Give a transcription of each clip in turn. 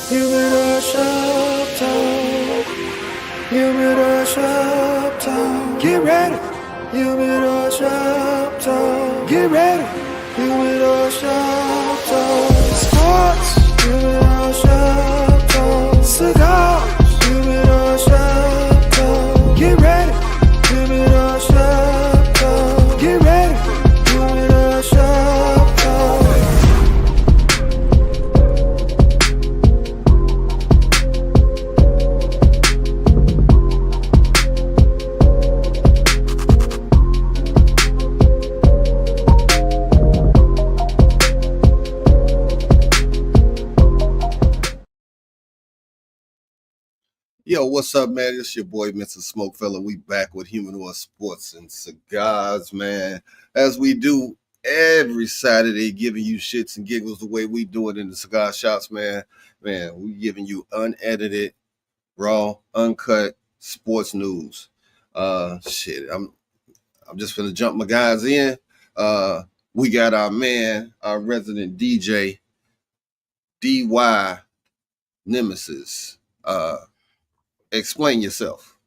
Humidor shop talk. Humidor shop talk. Get ready. Humidor shop talk. Get ready. Humidor shop talk. Sports. Humidor shop talk. Cigars. Humidor shop talk. Get ready. Humidor shop talk. Get ready. Humidor shop talk. Yo, what's up, man? It's your boy, Mr. SmokeFella. We back with Humidor Sports and Cigars, man. As we do every Saturday, giving you shits and giggles the way we do it in the cigar shops, man. Man, we giving you unedited, raw, uncut sports news. I'm just gonna jump my guys in. We got our man, our resident DJ, DY Nemesis. Explain yourself.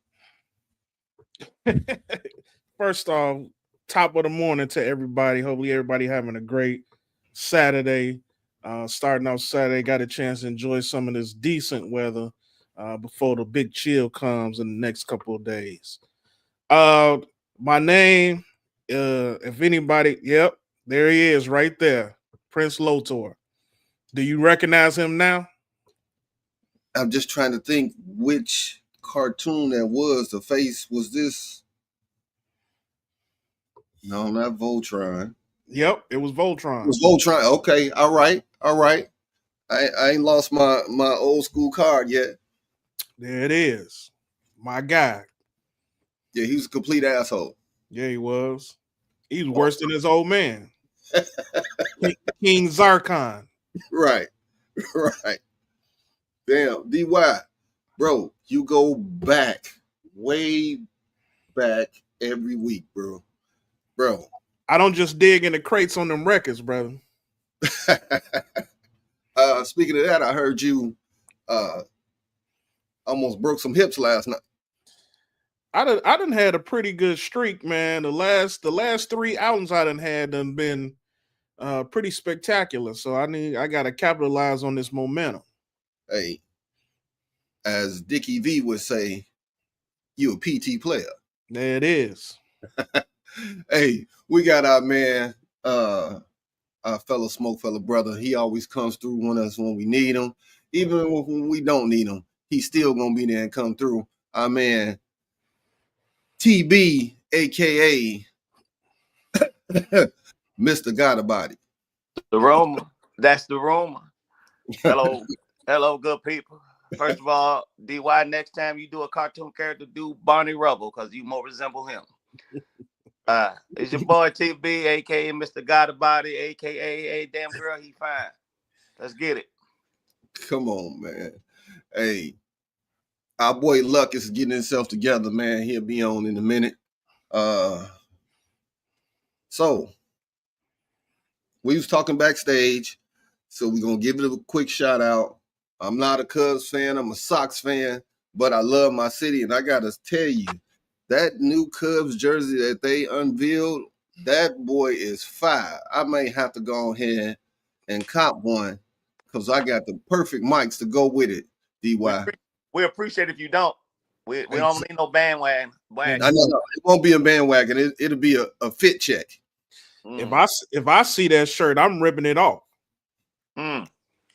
First off, top of the morning to everybody. Hopefully, everybody having a great Saturday. Starting out Saturday, got a chance to enjoy some of this decent weather before the big chill comes in the next couple of days. My name, if anybody, yep, there he is right there, Prince Lotor. Do you recognize him now? I'm just trying to think which cartoon that was. The face was this? No, not Voltron. Yep, it was It Voltron. was Voltron. Okay, all right. I ain't lost my old school card yet. There it is. My guy. Yeah, he was a complete asshole. Yeah, he was. He was worse than his old man. King Zarkon. Right, right. Damn, DY, bro, you go back, way back every week, bro. I don't just dig in the crates on them records, brother. Speaking of that, I heard you almost broke some hips last night. I done had a pretty good streak, man. The last 3 albums I done had done been pretty spectacular. So I gotta capitalize on this momentum. Hey, as Dickie V would say, you a PT player. There it is. Hey, we got our man, our fellow SmokeFella brother. He always comes through on us when we need him. Even when we don't need him, he's still gonna be there and come through. Our man, TB, aka Mr. Godabody. The rumor. That's the rumor. Hello, good people. First of all, DY, next time you do a cartoon character, do Barney Rubble, because you more resemble him. It's your boy TB, aka Mr. Godabody, aka Hey Damn Girl, he fine. Let's get it. Come on, man. Hey, our boy Luck is getting himself together, man. He'll be on in a minute. So we was talking backstage, so we're gonna give it a quick shout out. I'm not a Cubs fan, I'm a Sox fan, but I love my city, and I gotta tell you, that new Cubs jersey that they unveiled, that boy is fire. I may have to go ahead and cop one because I got the perfect mics to go with it, DY. We appreciate if you don't. We don't need no bandwagon. I know it won't be a bandwagon. It'll be a fit check. If I see that shirt, I'm ripping it off.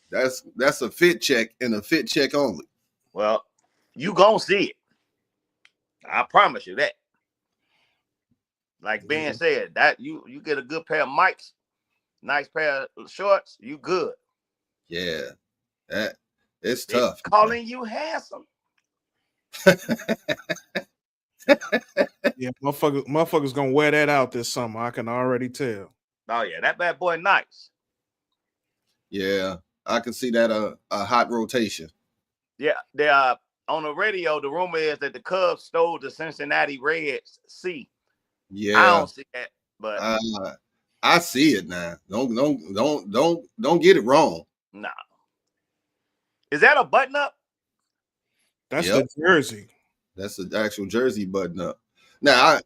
That's a fit check and a fit check only. Well, you gonna see it. I promise you that. Like Ben said, that you get a good pair of mics, nice pair of shorts, you good. Yeah, it's tough. Calling you handsome. Yeah, motherfuckers gonna wear that out this summer. I can already tell. Oh yeah, that bad boy nice. Yeah, I can see that a hot rotation. Yeah, they on the radio. The rumor is that the Cubs stole the Cincinnati Reds C. Yeah, I don't see that, but I see it now. Don't get it wrong. Nah. Is that a button up? That's Yep. the jersey. That's the actual jersey button up. Now,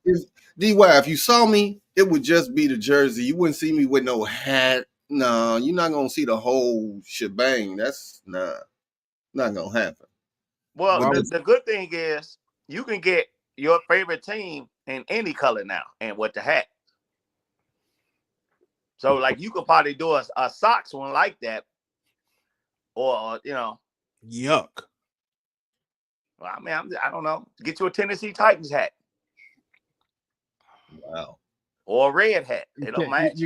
DY, if you saw me, it would just be the jersey. You wouldn't see me with no hat. No, you're not gonna see the whole shebang. That's not gonna happen. Well, Wow. the good thing is you can get your favorite team in any color now, and with the hat. So, like, you could probably do a socks one like that, or Yuck. well, I mean, I don't know. Get you a Tennessee Titans hat Wow. or a red hat. They don't match.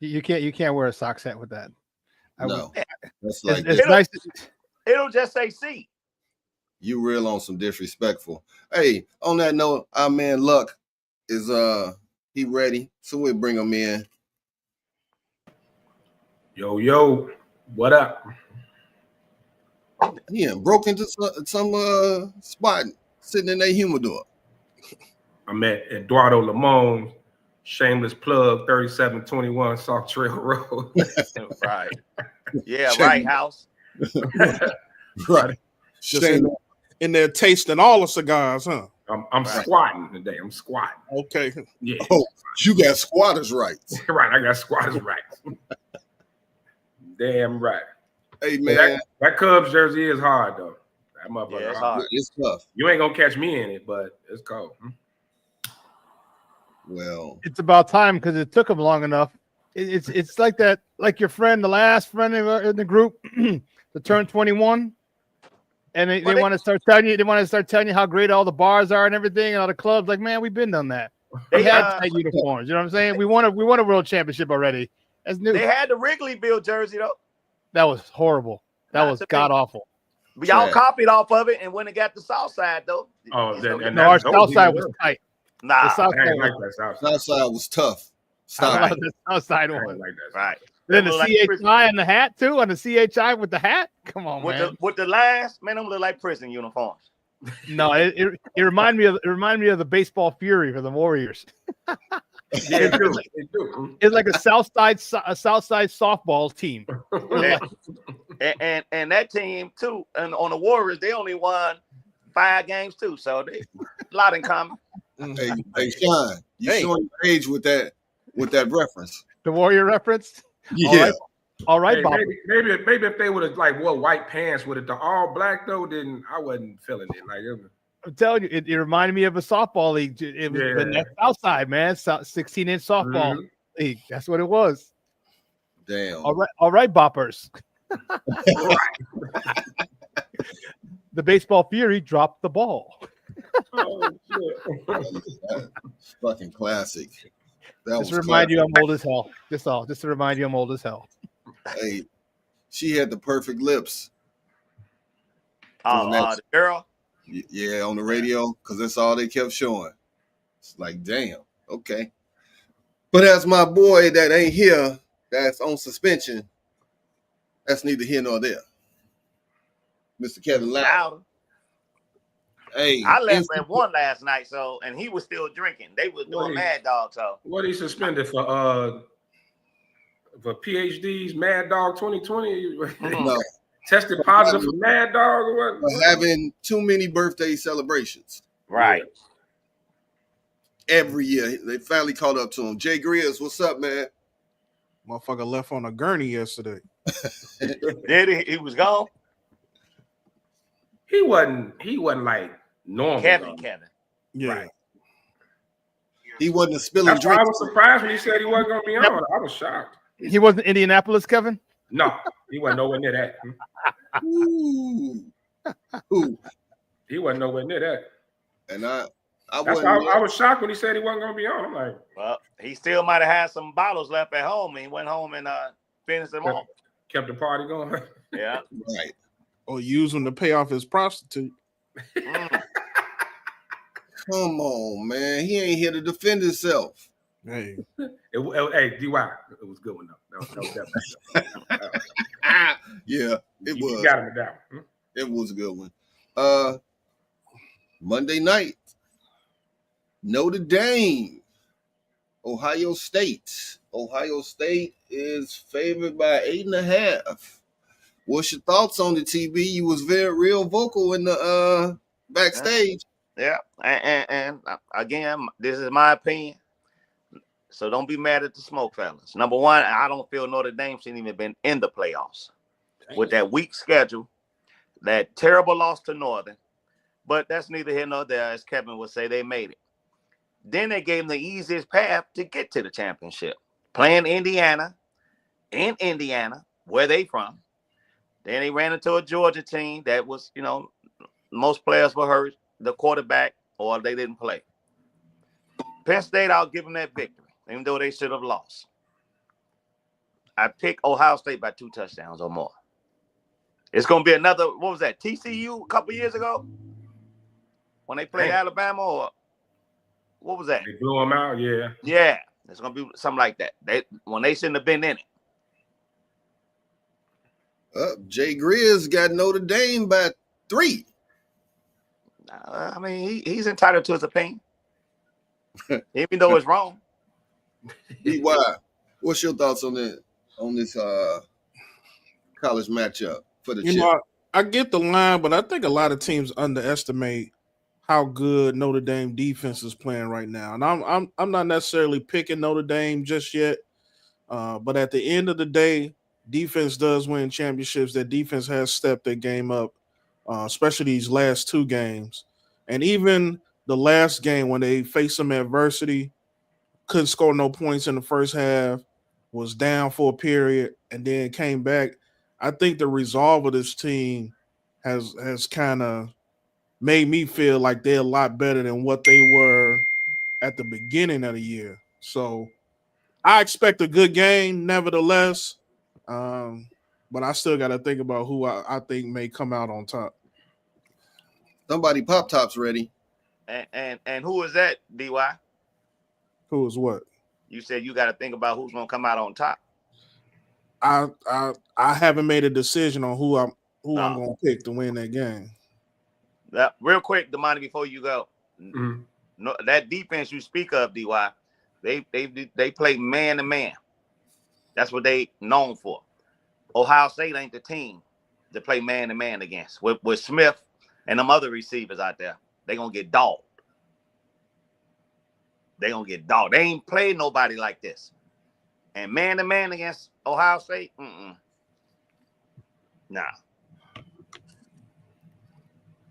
You can't wear a Sox hat with that. No, that's like It's nice. It'll just say C. you real on some disrespectful. Hey, on that note, our man Luck is he ready? So we'll bring him in. Yo, what up? He broke into some spot sitting in that humidor. I'm at Eduardo Lamone, shameless plug, 3721 South Trail Road. Right. Yeah, right, house. Right. Just in there tasting all the cigars, huh? I'm Right. squatting today. I'm squatting. Okay. Yeah. Oh, you got squatters' rights. Right. I got squatters rights. Damn right. Hey, man. That Cubs jersey is hard, though. That motherfucker. Yeah, it's hard. It's tough. You ain't gonna catch me in it, but it's cold. Well, It's about time because it took them long enough. It's like that, like your friend, the last friend in the group, to turn 21, and they want to start telling you how great all the bars are and everything, and all the clubs. Like, man, we've been done that. They had tight uniforms. You know what I'm saying? We won a world championship already. That's new. They had the Wrigleyville jersey though. That was horrible. That was god awful. But y'all copied off of it, and when it got the South Side though. Oh, No, our South Side was tight. Nah, The South I Side ain't like was, that South Side. Southside was tough. I Stop. like the South Side I one. ain't like that. right. Then the Them look like CHI and the hat too, and the CHI with the hat. Come on, man. With the lines, man, them look like prison uniforms. No, it reminded me of the baseball fury for the Warriors. Yeah, it do. It's like a South Side softball team. And that team too, and on the Warriors, they only won 5 games too, so they a lot in common. Hey, Sean, you showing your age with that reference. The Warrior reference. Yeah. All right, Hey, Bob. maybe if they would have like wore white pants with it, the all black though, then I wasn't feeling it. Like I'm telling you, it reminded me of a softball league. It was the South Side, man. 16-inch softball league. That's what it was. Damn. All right, boppers. The baseball fury dropped the ball. oh, shit. Fucking classic. That Just was to remind classic. you I'm old as hell. Just to remind you I'm old as hell. Hey, she had the perfect lips. The girl. Yeah, on the radio, because that's all they kept showing. It's like, damn, okay. But as my boy that ain't here, that's on suspension, that's neither here nor there. Mr. Kevin Loud. Hey, I left at 1 last night, and he was still drinking. They was doing Mad Dog, so. What he suspended for PhDs, Mad Dog 2020? No. Tested positive for Mad Dog or what? Having too many birthday celebrations. Right. Every year. They finally caught up to him. Jay Greers, what's up, man? Motherfucker left on a gurney yesterday. Did he? He was gone? He wasn't like normal. Kevin. Yeah. Right. He wasn't spilling That's why I drinks. was surprised when he said he wasn't going to be on. I was shocked. He wasn't Indianapolis, Kevin? No, he wasn't nowhere near that. Ooh. Ooh. He wasn't nowhere near that. And I was shocked when he said he wasn't going to be on. I'm like, well, he still might have had some bottles left at home, and he went home and finished them off. Kept the party going. Yeah. Right. Or use him to pay off his prostitute. Come on, man. He ain't here to defend himself. Hey. Hey, DY, it was a good one, though. That was definitely Yeah, it was. You got him with that one. It was a good one. Monday night, Notre Dame, Ohio State. Ohio State is favored by 8.5 What's your thoughts on the TB? You was very real vocal in the backstage. Yeah, and again, this is my opinion. So don't be mad at the SmokeFellas. Number one, I don't feel Notre Dame shouldn't even been in the playoffs with that weak schedule, that terrible loss to Northern. But that's neither here nor there, as Kevin would say. They made it. Then they gave them the easiest path to get to the championship, playing Indiana, in Indiana, where they from. Then they ran into a Georgia team that was, most players were hurt, the quarterback, or they didn't play. Penn State, I'll give them that victory, even though they should have lost. I picked Ohio State by 2 touchdowns or more. It's going to be another, what was that, TCU a couple years ago? When they played Alabama, or what was that? They blew them out, yeah. Yeah, it's going to be something like that. When they shouldn't have been in it. Jay Grizz got Notre Dame by 3. I mean, he's entitled to his opinion, even though it's wrong. BY, what's your thoughts on this college matchup for the chip? I get the line, but I think a lot of teams underestimate how good Notre Dame defense is playing right now. And I'm not necessarily picking Notre Dame just yet, but at the end of the day, defense does win championships. That defense has stepped their game up, especially these last 2 games. And even the last game when they faced some adversity, couldn't score no points in the first half, was down for a period, and then came back. I think the resolve of this team has kind of made me feel like they're a lot better than what they were at the beginning of the year. So I expect a good game, nevertheless. But I still got to think about who I think may come out on top. Somebody pop tops ready. And who is that, DY? Who is what? You said you got to think about who's going to come out on top. I haven't made a decision on who I'm going to pick to win that game. Real quick, Damani, before you go, no, that defense you speak of, DY, they play man to man. That's what they known for. Ohio State ain't the team to play man to man against. With Smith and them other receivers out there, they gonna get dogged. They ain't played nobody like this. And man to man against Ohio State, nah.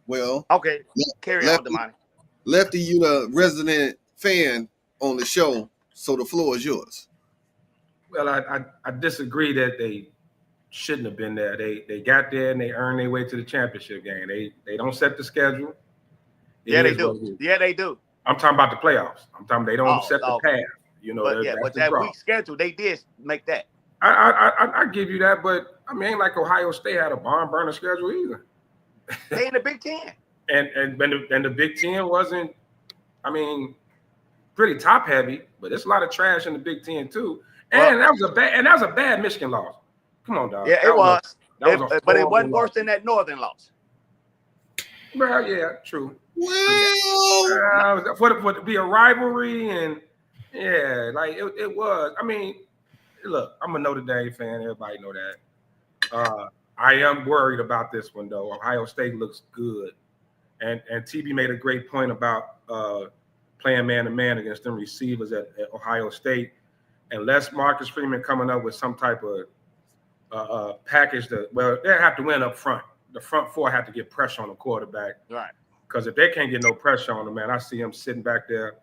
Well, okay, carry on, Damani. Lefty, you the resident fan on the show, so the floor is yours. Well, I disagree that they shouldn't have been there. They got there and they earned their way to the championship game. They don't set the schedule. Yeah, they do. Yeah, they do. I'm talking about the playoffs. I'm talking they don't set the path. But that weak schedule, they did make that. I give you that, but I mean, ain't like Ohio State had a barn burner schedule either. They in the Big Ten. And the Big Ten wasn't, I mean, pretty top heavy, but there's a lot of trash in the Big Ten too. And that was a bad Michigan loss. Come on, dog. Yeah, it was. But it wasn't worse than that Northern loss. Well, yeah, true. Well, for to be a rivalry and like it was. I mean, look, I'm a Notre Dame fan. Everybody know that. I am worried about this one though. Ohio State looks good, and TB made a great point about playing man to man against them receivers at Ohio State, unless Marcus Freeman coming up with some type of package that they have to win up front. The front four have to get pressure on the quarterback, right? Because if they can't get no pressure on them, man, I see him sitting back there,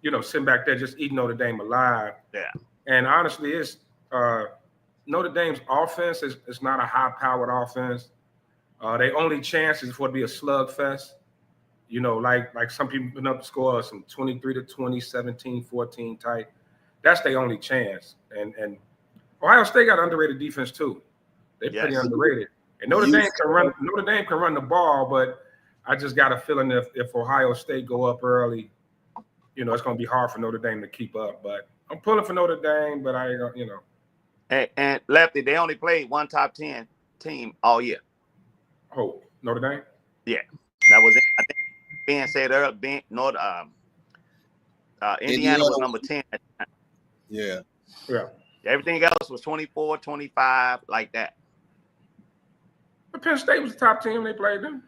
just eating Notre Dame alive. Yeah. And honestly, it's Notre Dame's offense is not a high-powered offense. Their only chance is for it to be a slugfest. Like some people putting up the score some 23-20, 17-14 type. That's their only chance. And Ohio State got underrated defense too. They're pretty underrated. And Notre Dame can run the ball, but I just got a feeling if Ohio State go up early, it's going to be hard for Notre Dame to keep up. But I'm pulling for Notre Dame, but And Lefty, they only played one top 10 team all year. Oh, Notre Dame? Yeah, that was it. I think Ben said earlier. Indiana was number 10. Yeah. Yeah. Everything else was 24, 25, like that. Penn State was the top team. They played them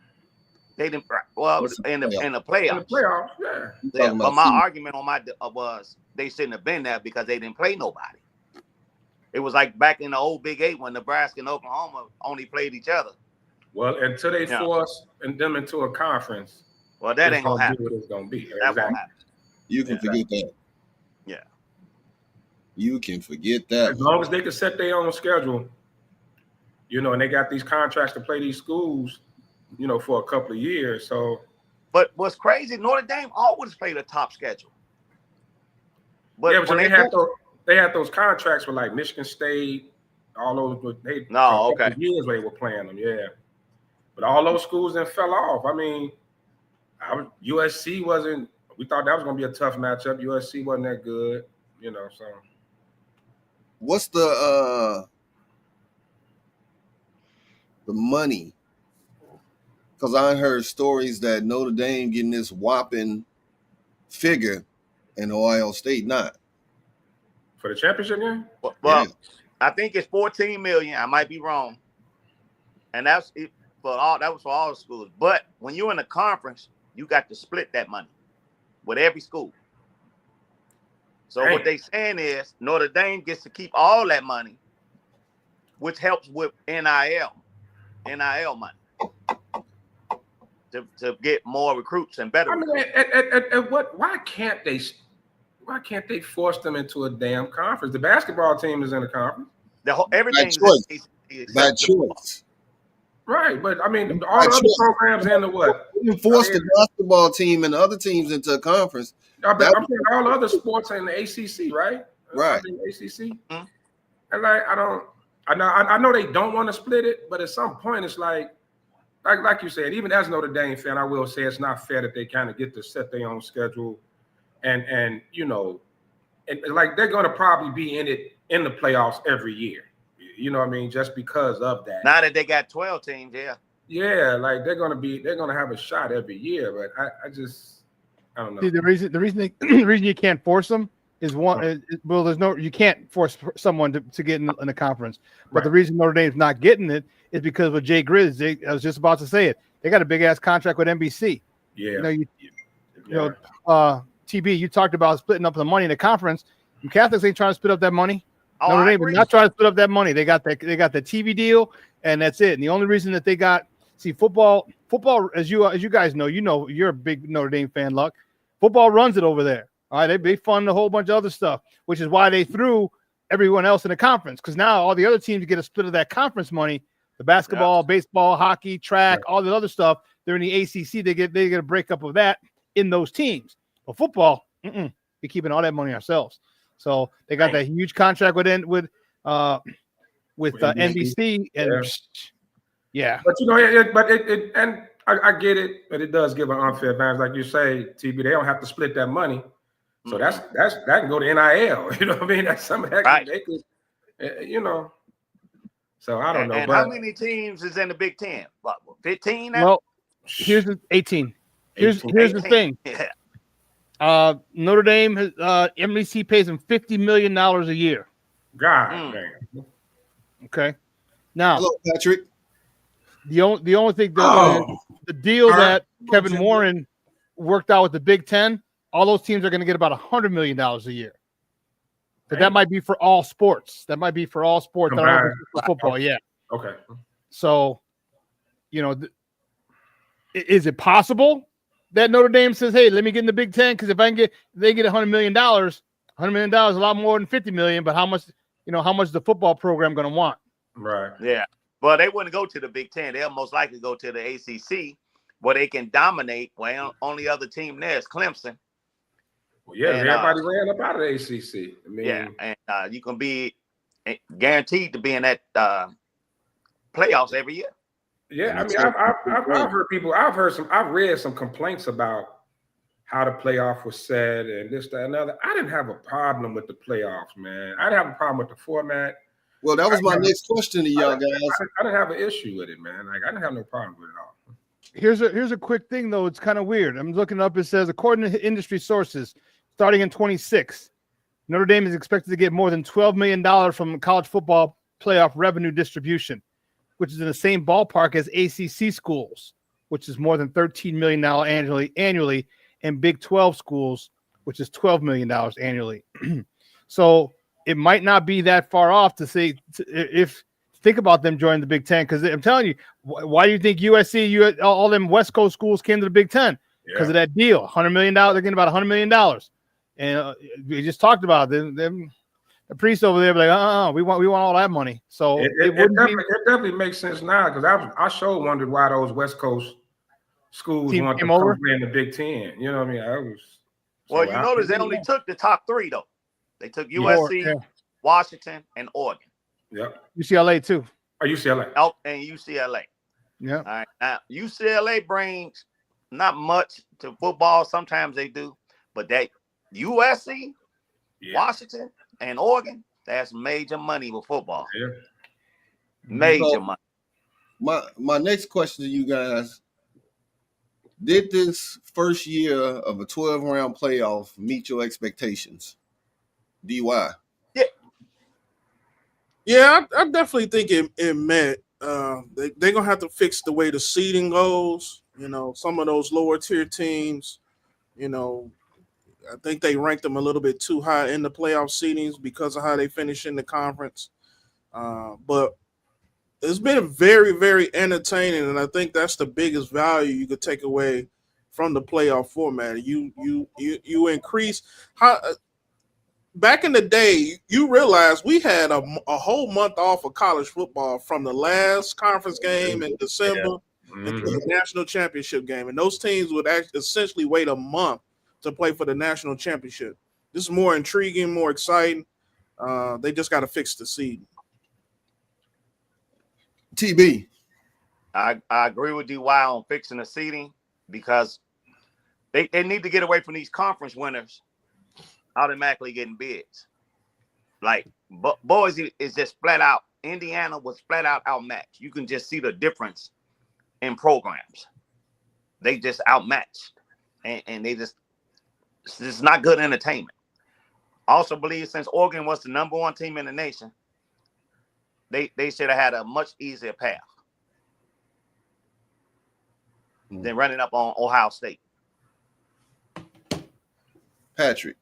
They didn't. Well, in the in playoffs. the playoffs. Yeah. Yeah, Talking but about my season. argument on my was they shouldn't have been there because they didn't play nobody. It was like back in the old Big 8 when Nebraska and Oklahoma only played each other. Well, until they Yeah. force them into a conference, Well, that it's ain't gonna gonna be happen. what it's gonna be. That Exactly. won't happen. You can forget that. Yeah. You can forget that. As long as they can set their own schedule, you know, and they got these contracts to play these schools, you know, for a couple of years. So, But what's crazy, Notre Dame always played a top schedule. But yeah, but when they had those contracts with like Michigan State, all those. They No, for a couple okay. of years they were playing them, yeah. But all those schools then fell off. I mean, USC wasn't. We thought that was going to be a tough matchup. USC wasn't that good, you know. So, What's the money? Because I heard stories that Notre Dame getting this whopping figure and Ohio State not. for the championship game, well, Yeah. I think it's 14 million. I might be wrong, and that's it for all. That was for all the schools. But when you're in a conference, you got to split that money with every school. So what they saying is Notre Dame gets to keep all that money, which helps with NIL money to get more recruits and better. I mean, recruits. why can't they force them into a damn conference? The basketball team is in a conference, Everything By choice. right? But I mean, all the other programs in the what? You force the basketball team and the other teams into a conference. I'm saying all the other sports in the ACC, right? Right. I mean, ACC. Mhm. And like, I know they don't want to split it, but at some point it's like you said, even as a Notre Dame fan, I will say it's not fair that they kind of get to set their own schedule, and you know, and like they're going to probably be in the playoffs every year. You know what I mean? Just because of that. Now that they got 12 teams, yeah. Yeah, like they're gonna have a shot every year, but I don't know. See, the reason you can't force them is you can't force someone to get in the conference. But Right. the reason Notre Dame's not getting it is because with Jay Grizz, I was just about to say it. They got a big ass contract with NBC. Yeah. You know, TB, you talked about splitting up the money in the conference. And Catholics ain't trying to split up that money. Oh, Notre I Dame agree. is not trying to split up that money. They got the TV deal, and that's it. And the only reason that they got football, as you guys know, you're a big Notre Dame fan, Luck. Football runs it over there. All right, they fund a whole bunch of other stuff, which is why they threw everyone else in the conference, because now all the other teams get a split of that conference money. The basketball, baseball, hockey, track, all the other stuff. They're in the ACC. They get a breakup of that in those teams. But football, we're keeping all that money ourselves. So they got that huge contract with NBC, and yeah. But you know, and I get it, but it does give an unfair advantage, like you say, TB. They don't have to split that money, so that can go to NIL. You know what I mean? That's something that they could, you know. So I don't know. And but how many teams is in the Big Ten? What, 15 now? Well, here's the 18. Here's the thing. Yeah. Notre Dame has NBC pays them $50 million a year. God damn. Okay. Now, Hello, Patrick. the only thing the deal that Kevin Warren worked out with the Big Ten, all those teams are going to get about $100 million a year. But that might be for all sports. That might be for all sports. I don't know if it's for football. Yeah. Okay. So, is it possible that Notre Dame says, "Hey, let me get in the Big Ten because if they get $100 million, $100 million is a lot more than $50 million. But how much is the football program going to want?" Right. Yeah. Well, they wouldn't go to the Big Ten. They'll most likely go to the ACC, where they can dominate. Well, only other team there is Clemson. Well, yeah, and everybody ran up out of the ACC. I mean, and you can be guaranteed to be in that playoffs every year. Yeah, I mean, I've heard people. I've read some complaints about how the playoff was set and this, that, and other. I didn't have a problem with the playoffs, man. I didn't have a problem with the format. Well, that was my next question to y'all guys. I didn't have an issue with it, man. Like I didn't have no problem with it at all. Here's a quick thing though. It's kind of weird. I'm looking up. It says, according to industry sources, starting in 26, Notre Dame is expected to get more than $12 million from college football playoff revenue distribution, which is in the same ballpark as ACC schools, which is more than $13 million annually, and Big 12 schools, which is $12 million annually. So it might not be that far off to say if think about them joining the Big Ten, because I'm telling you, why do you think USC, all them West Coast schools came to the Big Ten? Because of that deal, $100 million. They're getting about $100 million, and we just talked about them. The priest over there, like, we want all that money. So it definitely makes sense now, because I sure wondered why those West Coast schools want to come play in the Big Ten. You know what I mean? Well, you notice they only took the top three though. They took USC, Washington, and Oregon. Yep. UCLA too. Or UCLA. Oh, and UCLA. Yeah. All right. Now UCLA brings not much to football. Sometimes they do, but that USC, Washington, and Oregon, that's major money with football. Yeah. Major money. My next question to you guys: did this first year of a 12-round playoff meet your expectations? DY. Yeah, I definitely think it meant they're gonna have to fix the way the seeding goes. You know, some of those lower tier teams, you know, I think they ranked them a little bit too high in the playoff seedings because of how they finish in the conference. But it's been very, very entertaining, and I think that's the biggest value you could take away from the playoff format. You increase how. Back in the day, you realize we had a whole month off of college football from the last conference game in December into the national championship game. And those teams would essentially wait a month to play for the national championship. This is more intriguing, more exciting. They just got to fix the seed. TB. I agree with DY on fixing the seeding, because they need to get away from these conference winners automatically getting bids. Like Boise is just flat out. Indiana was flat out outmatched. You can just see the difference in programs. They just outmatched, and it's not good entertainment. I also believe since Oregon was the number one team in the nation, they should have had a much easier path than running up on Ohio State. Patrick.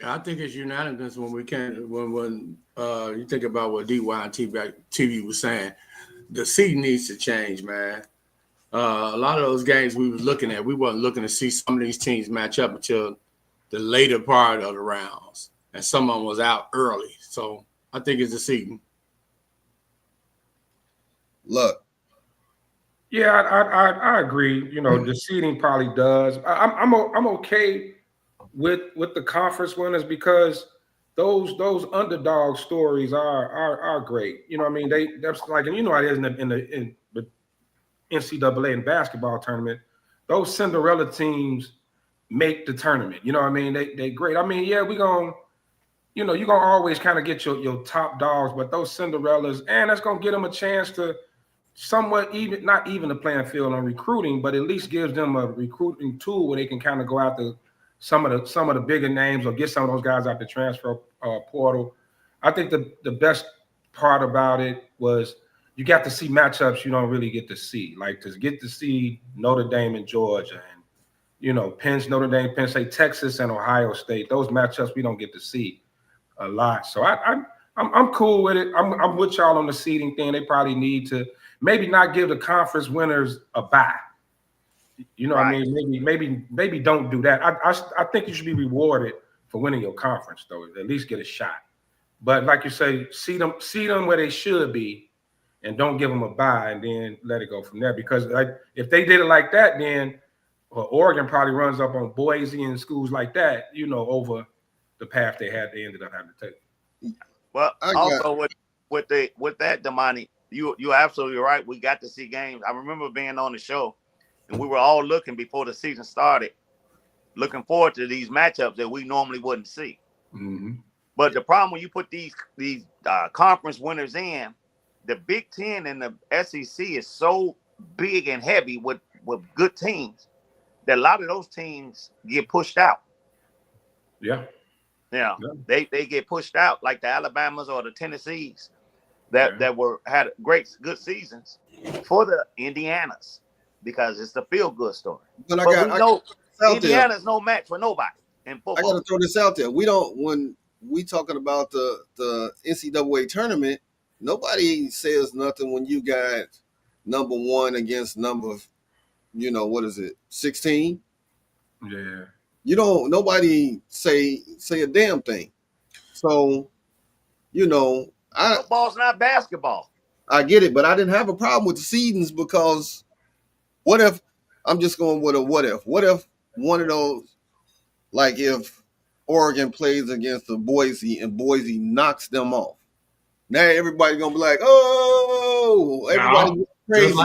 I think it's unanimous when you think about what DY and TV was saying. The seeding needs to change, man. A lot of those games we was looking at, we wasn't looking to see some of these teams match up until the later part of the rounds, and some of them was out early. So I think it's the seeding. Look. Yeah, I agree. You know, the seeding probably does. I'm okay with the conference winners, because those underdog stories are great. You know what I mean? That's like, and you know how it is in the NCAA and basketball tournament. Those Cinderella teams make the tournament. You know what I mean? They great. I mean, yeah, you're gonna always kind of get your top dogs, but those Cinderellas, and that's gonna get them a chance to somewhat not even the playing field on recruiting, but at least gives them a recruiting tool where they can kind of go out to some of the bigger names, or get some of those guys out the transfer portal. I think the best part about it was you got to see matchups you don't really get to see, like to get to see Notre Dame and Georgia, and Notre Dame, Penn State, Texas, and Ohio State. Those matchups we don't get to see a lot. So I'm cool with it. I'm with y'all on the seeding thing. They probably need to maybe not give the conference winners a bye. You know right. what I mean? Maybe don't do that. I think you should be rewarded for winning your conference, though. At least get a shot. But like you say, see them where they should be, and don't give them a bye, and then let it go from there. Because if they did it like that, then Oregon probably runs up on Boise and schools like that, over the path they ended up having to take. Well, also with that, Damani, you're absolutely right. We got to see games. I remember being on the show, and we were all looking before the season started, looking forward to these matchups that we normally wouldn't see. Mm-hmm. But the problem when you put these conference winners in, the Big Ten and the SEC is so big and heavy with good teams that a lot of those teams get pushed out. Yeah. Yeah. They get pushed out, like the Alabamas or the Tennessees. that had good seasons for the Indianas because it's the feel good story. But we know out Indiana's no match for nobody in football. I got to throw this out there. When we talking about the NCAA tournament, nobody says nothing when you got number 1 against number, 16? Yeah. Nobody say a damn thing. So, football's not basketball. I get it, but I didn't have a problem with the seedings because what if I'm just going with a what if? What if one of those, like if Oregon plays against the Boise and Boise knocks them off? Now everybody gonna be like, oh, everybody crazy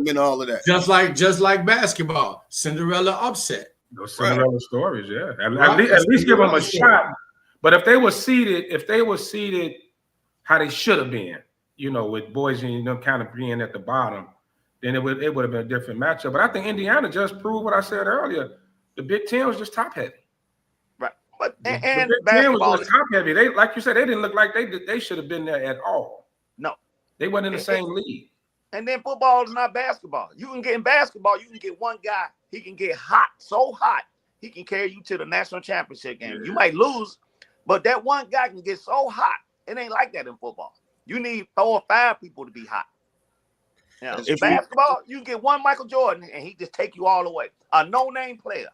and all of that. Just like basketball, Cinderella upset. Those Cinderella stories, yeah. At least give them a shot. But if they were seated how they should have been, with Boise and them kind of being at the bottom, then it would have been a different matchup. But I think Indiana just proved what I said earlier. The Big Ten was just top heavy. Right. But the Big Ten was just top heavy. They, like you said, they didn't look like they should have been there at all. No. They weren't in the same league. And then football is not basketball. You can get in basketball, you can get one guy, he can get hot, so hot, he can carry you to the national championship game. Yeah. You might lose, but that one guy can get so hot. It ain't like that in football. You need 4 or 5 people to be hot. In basketball, you can get one Michael Jordan and he just take you all the way. A no-name player.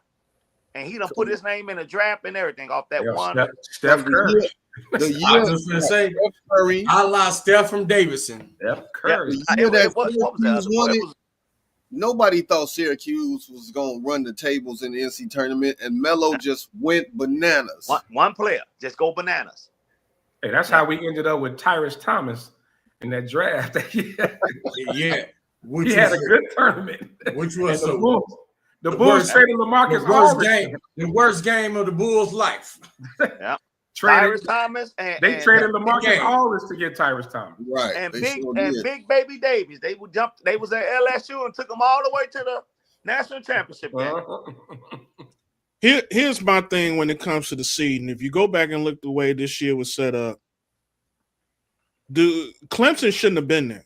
And he done put his name in a draft and everything off that one. Steph Curry. I was just going to say, I lost Steph from Davidson. Steph Curry. Nobody thought Syracuse was going to run the tables in the NC tournament, and Melo just went bananas. One player, just go bananas. Hey, that's how we ended up with Tyrus Thomas in that draft. Yeah. He had a good tournament. Which was the Bulls traded LaMarcus Aldridge. The worst game of the Bulls' life. Yeah. Tyrus Thomas they traded LaMarcus Aldridge to get Tyrus Thomas. Right. And Big Baby Davis. They was at LSU and took them all the way to the national championship game. Here's my thing when it comes to the seeding. If you go back and look the way this year was set up, Clemson shouldn't have been there.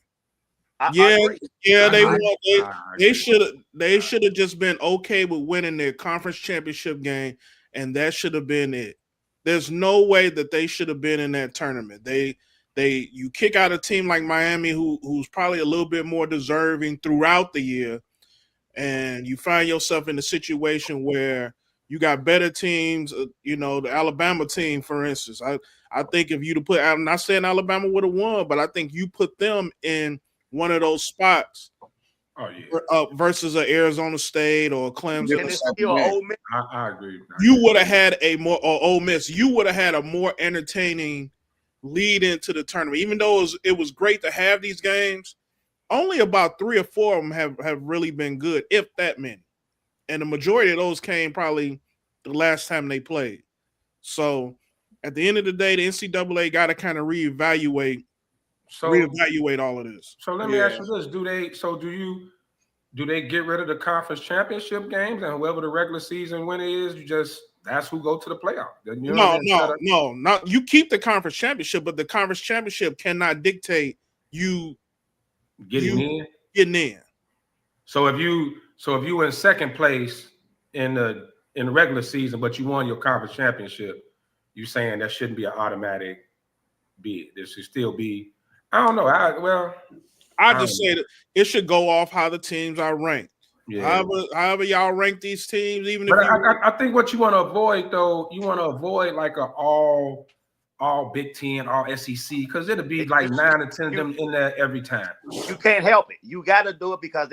They should have just been okay with winning their conference championship game, and that should have been it. There's no way that they should have been in that tournament. You kick out a team like Miami, who's probably a little bit more deserving throughout the year, and you find yourself in a situation where you got better teams. The Alabama team, for instance. I think if you'd have put, I'm not saying Alabama would have won, but I think you put them in one of those spots versus an Arizona State or Clemson. I agree. You would have had Ole Miss. You would have had a more entertaining lead into the tournament. Even though it was great to have these games, only about 3 or 4 of them have really been good, if that many. And the majority of those came probably the last time they played. So at the end of the day, the NCAA got to kind of reevaluate all of this. So let me ask you this: do they get rid of the conference championship games, and whoever the regular season winner is, that's who go to the playoff? No. Not you keep the conference championship, but the conference championship cannot dictate you getting in. So if you in second place in the regular season, but you won your conference championship, you saying that shouldn't be an automatic bid? There should still be. I don't know. I just say that it should go off how the teams are ranked. Yeah. However y'all rank these teams, I think what you want to avoid though, like a all Big Ten, all SEC, because it'll be like 9 or 10 of them in there every time. You can't help it. You got to do it because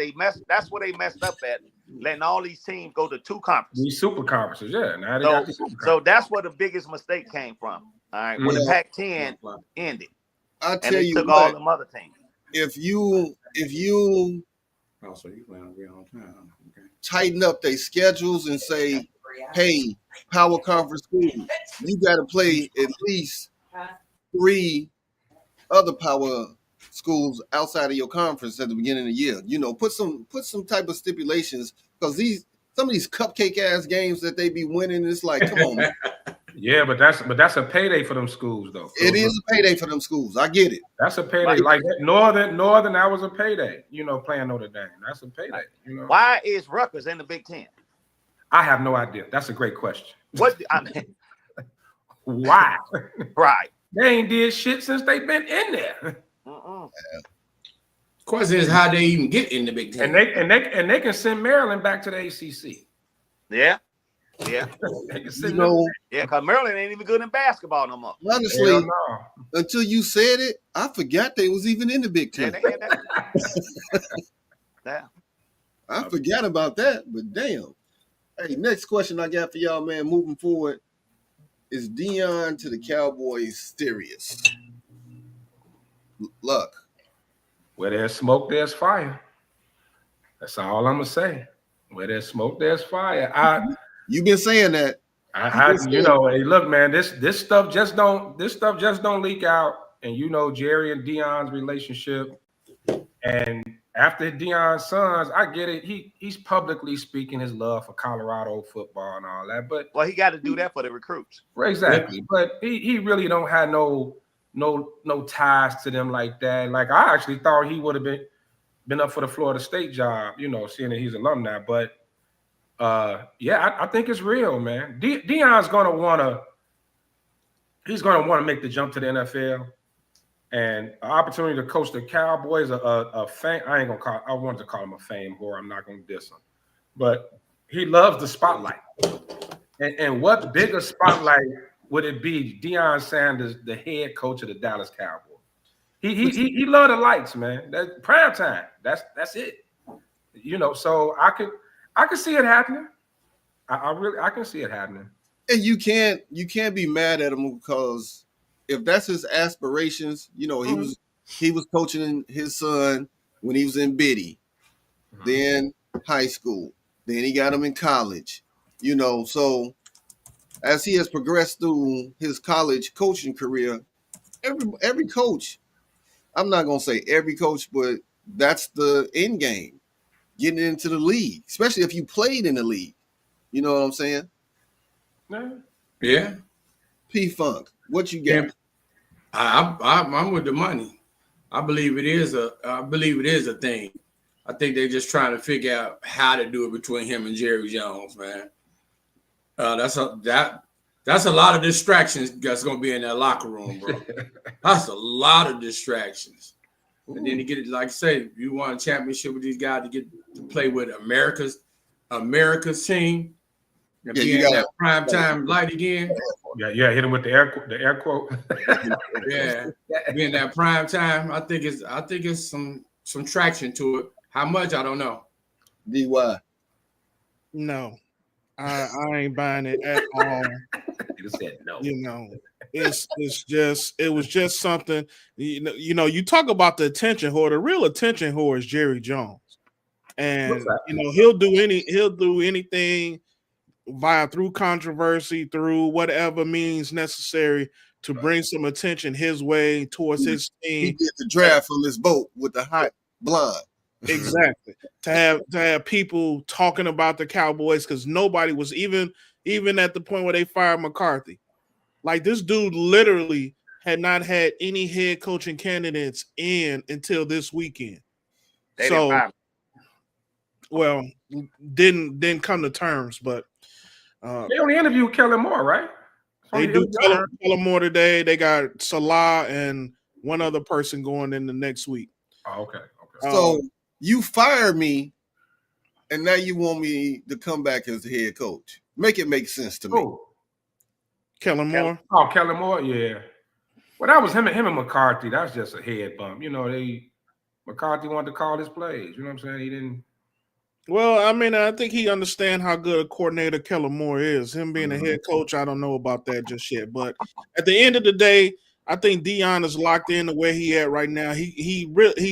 that's where they messed up at, letting all these teams go to 2 conferences. These super conferences, yeah. Now they got these super so that's where the biggest mistake came from. All right, when the Pac-10 ended. I tell you took all the other teams. If you tighten up their schedules and say, hey, power conference schools, you got to play at least 3 other power schools outside of your conference at the beginning of the year. Put some type of stipulations, because some of these cupcake ass games that they be winning, it's like, come on, man. Yeah, but that's a payday for them schools though. It is a payday for them schools. I get it. That's a payday. Like Northern, that was a payday. Playing Notre Dame. That's a payday. Why is Rutgers in the Big Ten? I have no idea. That's a great question. What I mean, why? Right. They ain't did shit since they've been in there. Question is how they even get in the Big Ten. And they can send Maryland back to the ACC. Yeah. Yeah. They can send yeah, because Maryland ain't even good in basketball no more. Honestly, until you said it, I forgot they was even in the Big Ten. Yeah. I forgot about that, but damn. Hey, next question I got for y'all, man, moving forward. Is Deion to the Cowboys serious? Luck. Where there's smoke, there's fire. That's all I'm gonna say. Where there's smoke, there's fire. You've been saying that. Hey, look, man, this stuff just don't leak out. And Jerry and Deion's relationship. And after Deion's sons, I get it. He's publicly speaking his love for Colorado football and all that. But he got to do that for the recruits. Exactly. But he really don't have no ties to them like that. Like I actually thought he would have been up for the Florida State job, seeing that he's alumni. But I think it's real, man. Deion's gonna wanna make the jump to the NFL. And an opportunity to coach the Cowboys, a fame. I wanted to call him a fame whore. I'm not gonna diss him, but he loves the spotlight. And what bigger spotlight would it be? Deion Sanders, the head coach of the Dallas Cowboys. He loved the lights, man. That's prime time. That's it. So I could see it happening. I can see it happening. And you can't be mad at him because if that's his aspirations, he was coaching his son when he was in Biddy, then high school, then he got him in college, so as he has progressed through his college coaching career, every coach, I'm not gonna say every coach, but that's the end game, getting into the league, especially if you played in the league. You know what I'm saying? Yeah. P-Funk, what you got? I'm with the money. I believe it is a thing. I think they're just trying to figure out how to do it between him and Jerry Jones, man. That's a lot of distractions that's gonna be in that locker room, bro. That's a lot of distractions. And then to get it, like I say, if you want a championship with these guys to get to play with America's team and be in that prime time light again. Yeah, hit him with the air quote. Yeah, being that prime time, I think it's some traction to it. How much I don't know. DY. No, I ain't buying it at all. You said no. It was just something. You talk about the attention whore. The real attention whore is Jerry Jones, and he'll do anything through controversy, through whatever means necessary to bring some attention his way towards his team. He did the draft from his boat with the hot blonde. Exactly. to have people talking about the Cowboys because nobody was even at the point where they fired McCarthy. Like this dude literally had not had any head coaching candidates in until this weekend. Didn't come to terms, but they only interviewed Kellen Moore, right? They do Kellen Moore today. They got Salah and one other person going in the next week. Oh, okay. So you fired me, and now you want me to come back as the head coach. Make it make sense to me. Kellen Moore? Oh, Kellen Moore, yeah. Well, that was him and McCarthy. That was just a head bump. McCarthy wanted to call his plays. You know what I'm saying? He didn't. Well, I mean, I think he understands how good a coordinator Kellen Moore is. Him being a head coach, I don't know about that just yet. But at the end of the day, I think Deion is locked in the way he at right now. He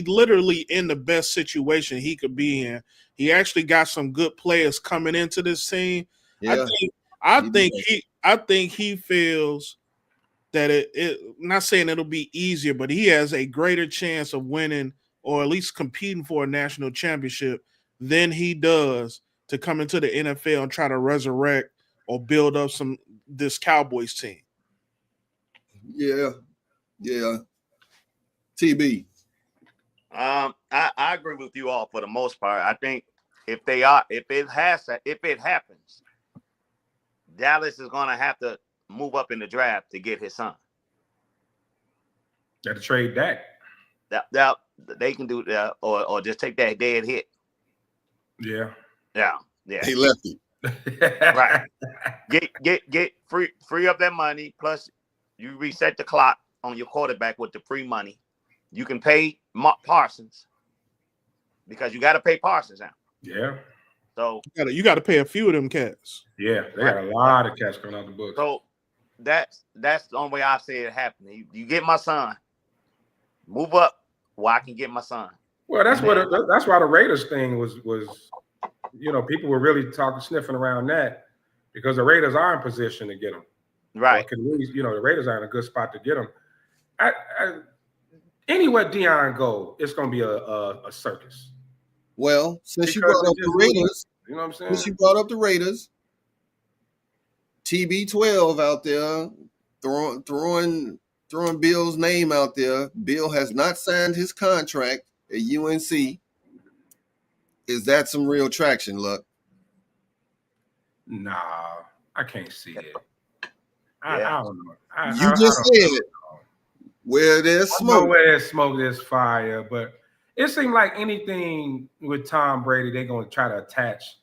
literally in the best situation he could be in. He actually got some good players coming into this team. Yeah. I think he feels that it not saying it'll be easier, but he has a greater chance of winning or at least competing for a national championship than he does to come into the NFL and try to resurrect or build up this Cowboys team. Yeah. TB. I agree with you all for the most part. I think if it happens, Dallas is gonna have to move up in the draft to get his son. Got to trade Dak. That they can do that, or just take that dead hit. Yeah. He left it. Right. Get free up that money. Plus, you reset the clock on your quarterback with the free money. You can pay Parsons because you got to pay Parsons now. Yeah. So you got to pay a few of them cats. Yeah, they got a lot of cats coming out the books. So that's the only way I see it happening. You get my son, move up, where I can get my son. Well, that's why the Raiders thing was. People were really sniffing around that because the Raiders are in position to get him. Right. The Raiders are in a good spot to get him. Anywhere Deion go, it's going to be a circus. Well, since you brought up the Raiders, you know what I'm saying? Since you brought up the Raiders, TB12 out there throwing Bill's name out there. Bill has not signed his contract at UNC. Is that some real traction, Luck? Nah, I can't see it. Yeah. I don't know. You just said where there's smoke. I know where there's smoke, there's fire. But it seemed like anything with Tom Brady, they're going to try to attach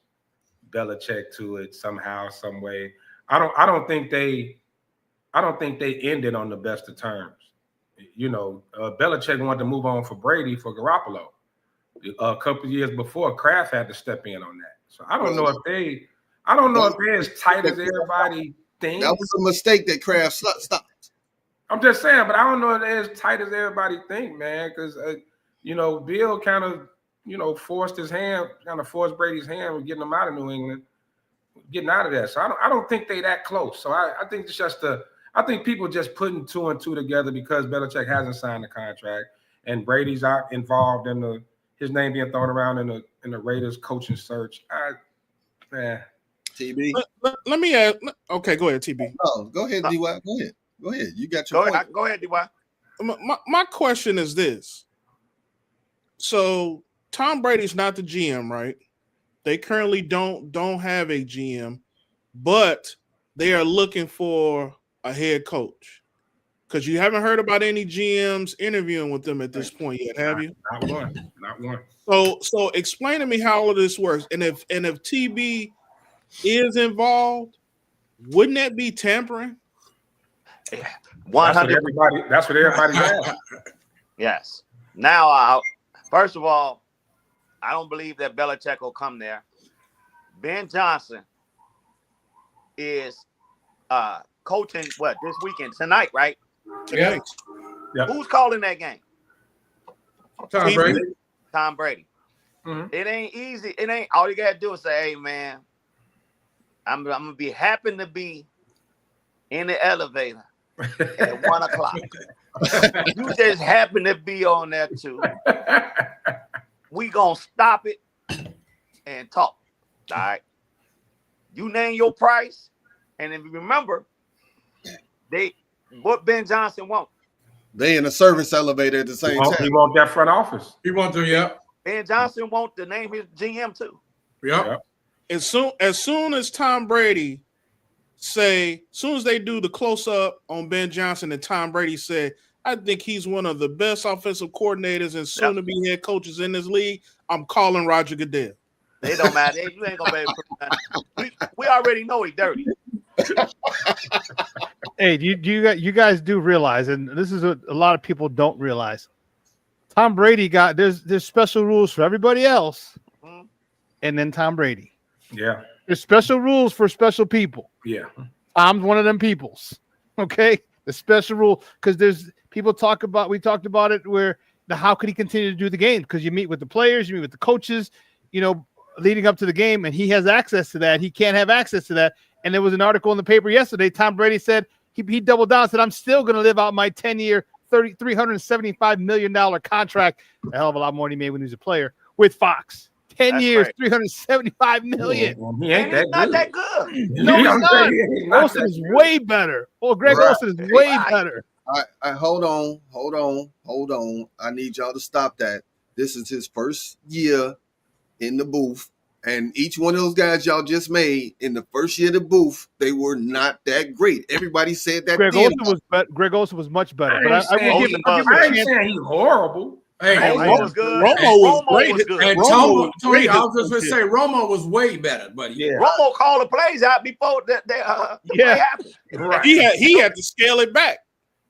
Belichick to it somehow, some way. I don't think they ended on the best of terms. Belichick wanted to move on for Brady for Garoppolo. A couple of years before, Kraft had to step in on that. So I don't know if they're as tight as everybody thinks. That was a mistake that Kraft stopped. I'm just saying, but I don't know if they're as tight as everybody think, man. Because Bill kind of forced Brady's hand with getting him out of New England, getting out of there. So I don't think they that close. So I think it's just I think people just putting two and two together because Belichick hasn't signed the contract and Brady's out involved in his name being thrown around in the Raiders coaching search. TB. Let me ask. Okay, go ahead, TB. Oh, go ahead, DY. Go ahead. You got your point. Go ahead, DY. My question is this. So Tom Brady's not the GM, right? They currently don't have a GM, but they are looking for a head coach. Because you haven't heard about any GMs interviewing with them at this point yet, have you? Not one. So explain to me how all of this works. And if TB is involved, wouldn't that be tampering? 100%. That's what everybody's asking. Yes. Now, first of all, I don't believe that Belichick will come there. Ben Johnson is coaching this weekend tonight, right? Yeah. Yep. Who's calling that game? Tom Brady. Tom Brady. Mm-hmm. It ain't easy. It ain't all you gotta do is say, "Hey, man, I'm gonna be happy to be in the elevator at 1:00. You just happen to be on there too. We gonna stop it and talk. All right. You name your price, and if you remember, what Ben Johnson want. They in a service elevator at the same time. He want that front office. He wants to, yeah. Ben Johnson want to name his GM too. Yep. As soon as Tom Brady as soon as they do the close up on Ben Johnson and Tom Brady said, I think he's one of the best offensive coordinators and soon to be head coaches in this league, I'm calling Roger Goodell. It don't matter. You ain't gonna be able to put we already know he's dirty. Hey, you guys do realize, and this is what a lot of people don't realize. Tom Brady there's special rules for everybody else, and then Tom Brady. Yeah. There's special rules for special people. Yeah. Tom's one of them peoples. Okay, the special rule because we talked about it where how could he continue to do the game? Because you meet with the players, you meet with the coaches, leading up to the game, and he has access to that. He can't have access to that. And there was an article in the paper yesterday. Tom Brady said he doubled down, said, I'm still going to live out my 10-year, $375 million contract, a hell of a lot more than he made when he was a player, with Fox. 10 That's years, right. 375 million. Well, he ain't And he's not that good. good. No, he's not. He's not Olsen that is good. way better. Oh, Greg Right. Olsen is way Right. better. I hold on. I need y'all to stop that. This is his first year in the booth. And each one of those guys y'all just made in the first year of the booth, they were not that great. Everybody said that. Greg Olsen was much better. But I will give him I a ain't chance. saying he's horrible. Hey, Romo was good. Romo was Romo great. was good. and Romo Tony, was I was just great. gonna say Romo was way better, buddy. Yeah. Romo called the plays out before the play happened. Right. He had to scale it back.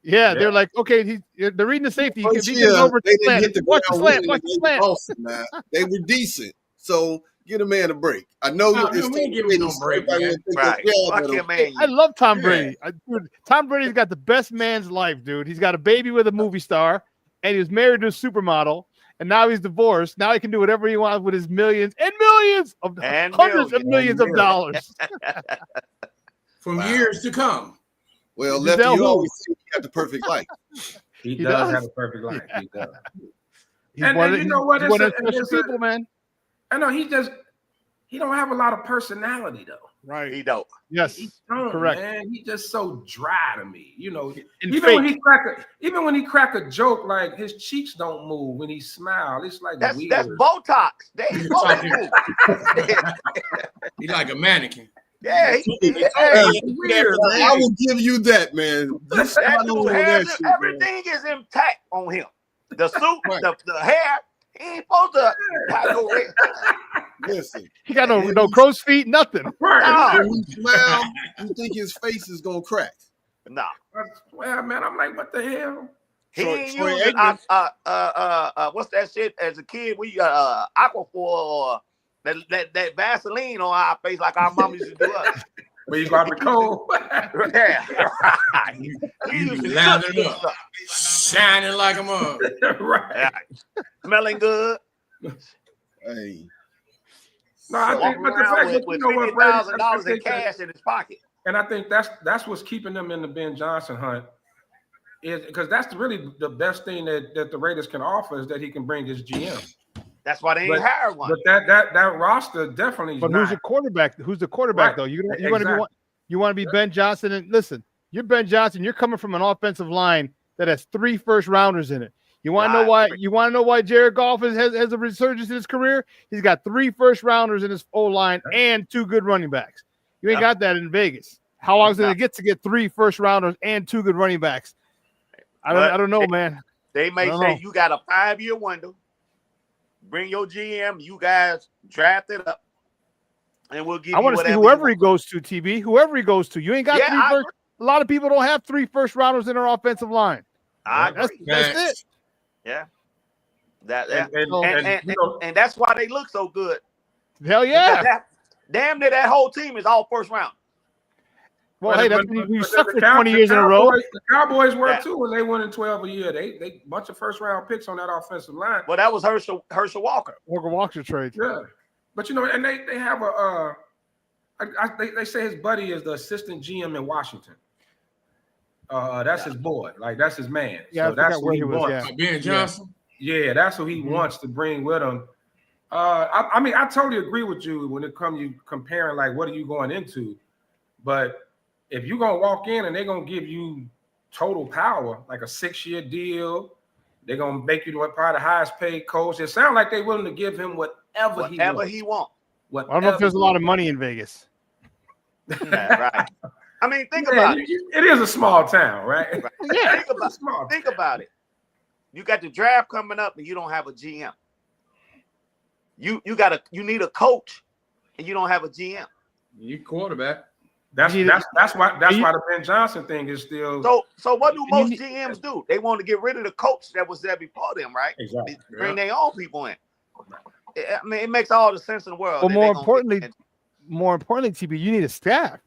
Yeah, they're like, okay, they're reading the safety. First If he year, gets over they the didn't slant, hit the watch the ground slant, running, watch and the they were slant. awesome, man. They were decent. So get a man a break. I know No, it's we ain't giving him no break, everybody man. will think Right. that, Fuck but him, man. I love Tom Yeah. Brady. Dude, Tom Brady's got the best man's life, dude. He's got a baby with a movie star, and he was married to a supermodel, and now he's divorced. Now he can do whatever he wants with his millions and millions of And hundreds of millions. millions of dollars. From years to come. well, Giselle Lefty, you who? always say he got the perfect life. He He does does? have a perfect life. He does. He's And- one and of you know what? he's one of It's a- those it's special a- people, man. I know he don't have a lot of personality though. Right. He don't. Yes, He don't, correct. man. He just so dry to me. You know, And even when fake. he crack a joke, like his cheeks don't move when he smile. It's like That's weird. Botox. They ain't supposed to move. He's like a mannequin. Yeah, Weird, I man. will give you that, man. You that spot dude on has that it. shit, man. Everything is intact on him. The suit, Right. the hair. He ain't supposed to have no red. Listen, He got no crow's feet, nothing. Right. when he smile, you think his face is gonna crack. No. Well, man, I'm like, what the hell? He Troy- ain't Troy using Aikman. what's that shit as a kid? We Aquaphor or that Vaseline on our face like our mom used to do us. Where you got the cold? Yeah, right. He You used be to lathering cook up. stuff. Shining like a mug. Right. Yeah. Smelling good. Hey, No, I think, Walking but the around fact that with you know what, Brady, $50,000 in cash in his pocket. and I think that's what's keeping them in the Ben Johnson hunt, is because that's really the best thing that the Raiders can offer is that he can bring his GM. That's why they ain't But- hired one. But that roster definitely. But not. who's the quarterback? Who's the quarterback Right. though? You want to Exactly. you want to be Ben Johnson, and listen, you're Ben Johnson. You're coming from an offensive line that has 3 first rounders in it. You want to know why? You want to know why Jared Goff has a resurgence in his career? He's got 3 first rounders in his O line and 2 good running backs. You ain't got that in Vegas. How long is it to get 3 first rounders and 2 good running backs? I don't know, man. They may I say don't know. you got a 5-year window. Bring your GM. You guys draft it up, and we'll give. I want to see whoever he goes to, TB. Whoever he goes to, you ain't got 3 first. A lot of people don't have 3 first rounders in their offensive line. I agree. That's it. Yeah. That and that's why they look so good. Hell yeah. Damn near that whole team is all first round. Well, hey, that's when you but suck the for 20 years in a row. The Cowboys were Yeah. too when they won in 12 a year. They bunch of first round picks on that offensive line. Well, that was Herschel Walker. Walker trade. Yeah, but you know, and they have they say his buddy is the assistant GM in Washington. That's his boy, like that's his man. Yeah, so that's who he wants. Yeah. Ben Johnson. Yeah, that's who he wants to bring with him. I mean, I totally agree with you when it comes you comparing like what are you going into, but if you're gonna walk in and they're gonna give you total power, like a 6-year deal, they're gonna make you probably the highest paid coach. It sounds like they're willing to give him whatever he wants. I don't know if there's a lot of money in Vegas. Yeah, right. I mean, think about it. It is a small town, right? Yeah. Think about it. You got the draft coming up, and you don't have a GM. You need a coach, and you don't have a GM. You quarterback. That's why the Ben Johnson thing is still. So what do most GMs do? They want to get rid of the coach that was there before them, right? Exactly. Bring their own people in. I mean, it makes all the sense in the world. Well, that more they gonna importantly, TB, you need a staff.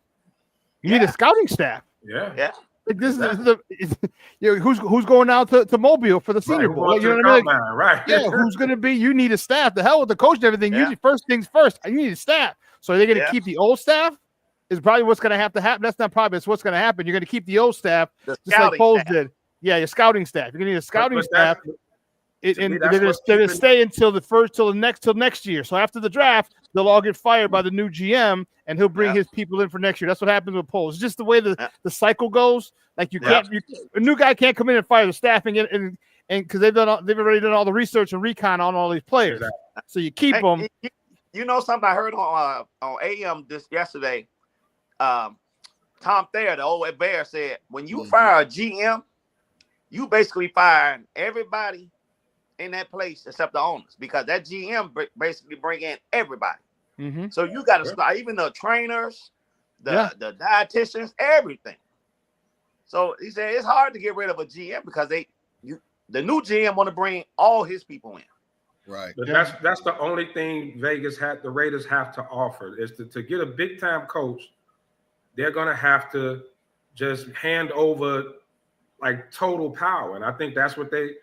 You need a scouting staff. Yeah. Like this is who's going out to Mobile for the Senior Bowl? Like, you know what I mean? Right. Yeah, who's going to be? You need a staff. The hell with the coach and everything. Yeah. You need first things first. You need a staff. So are they going to Yeah. keep the old staff? Is probably what's going to have to happen. That's not probably. It's what's going to happen. You're going to keep the old staff, The just like scouting Foles staff. did. Yeah, your scouting staff. You're going to need a scouting staff. and they're gonna stay until next year. So after the draft, they'll all get fired by the new GM, and he'll bring his people in for next year. That's what happens with polls. It's just the way the cycle goes. Like a new guy can't come in and fire the staffing and because they've already done all the research and recon on all these players. Exactly. So you keep them. You know something I heard on AM this yesterday. Tom Thayer, the old Bear, said when you fire a GM, you basically fire everybody in that place except the owners, because that GM basically bring in everybody. Mm-hmm. So you got to start even the trainers, the dietitians, everything. So he said it's hard to get rid of a GM because the new GM want to bring all his people in. Right. But that's the only thing the Raiders have to offer is to get a big time coach. They're gonna have to just hand over like total power, and I think that's the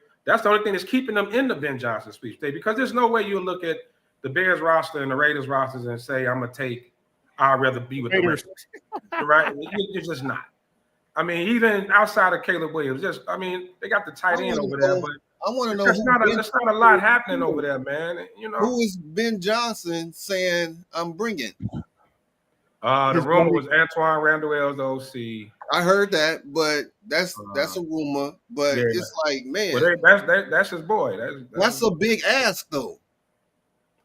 only thing that's keeping them in the Ben Johnson speech today, because there's no way you look at the Bears roster and the Raiders rosters and say I'd rather be with the Raiders, right? You're just not. I mean, even outside of Caleb Williams, they got the tight end over there, but I want to know. There's not a lot happening over there, man. You know, who is Ben Johnson saying I'm bringing? The rumor was Antoine Randall the OC. I heard that, but that's a rumor. But it's like, man, that's his boy. That's a big ask, though.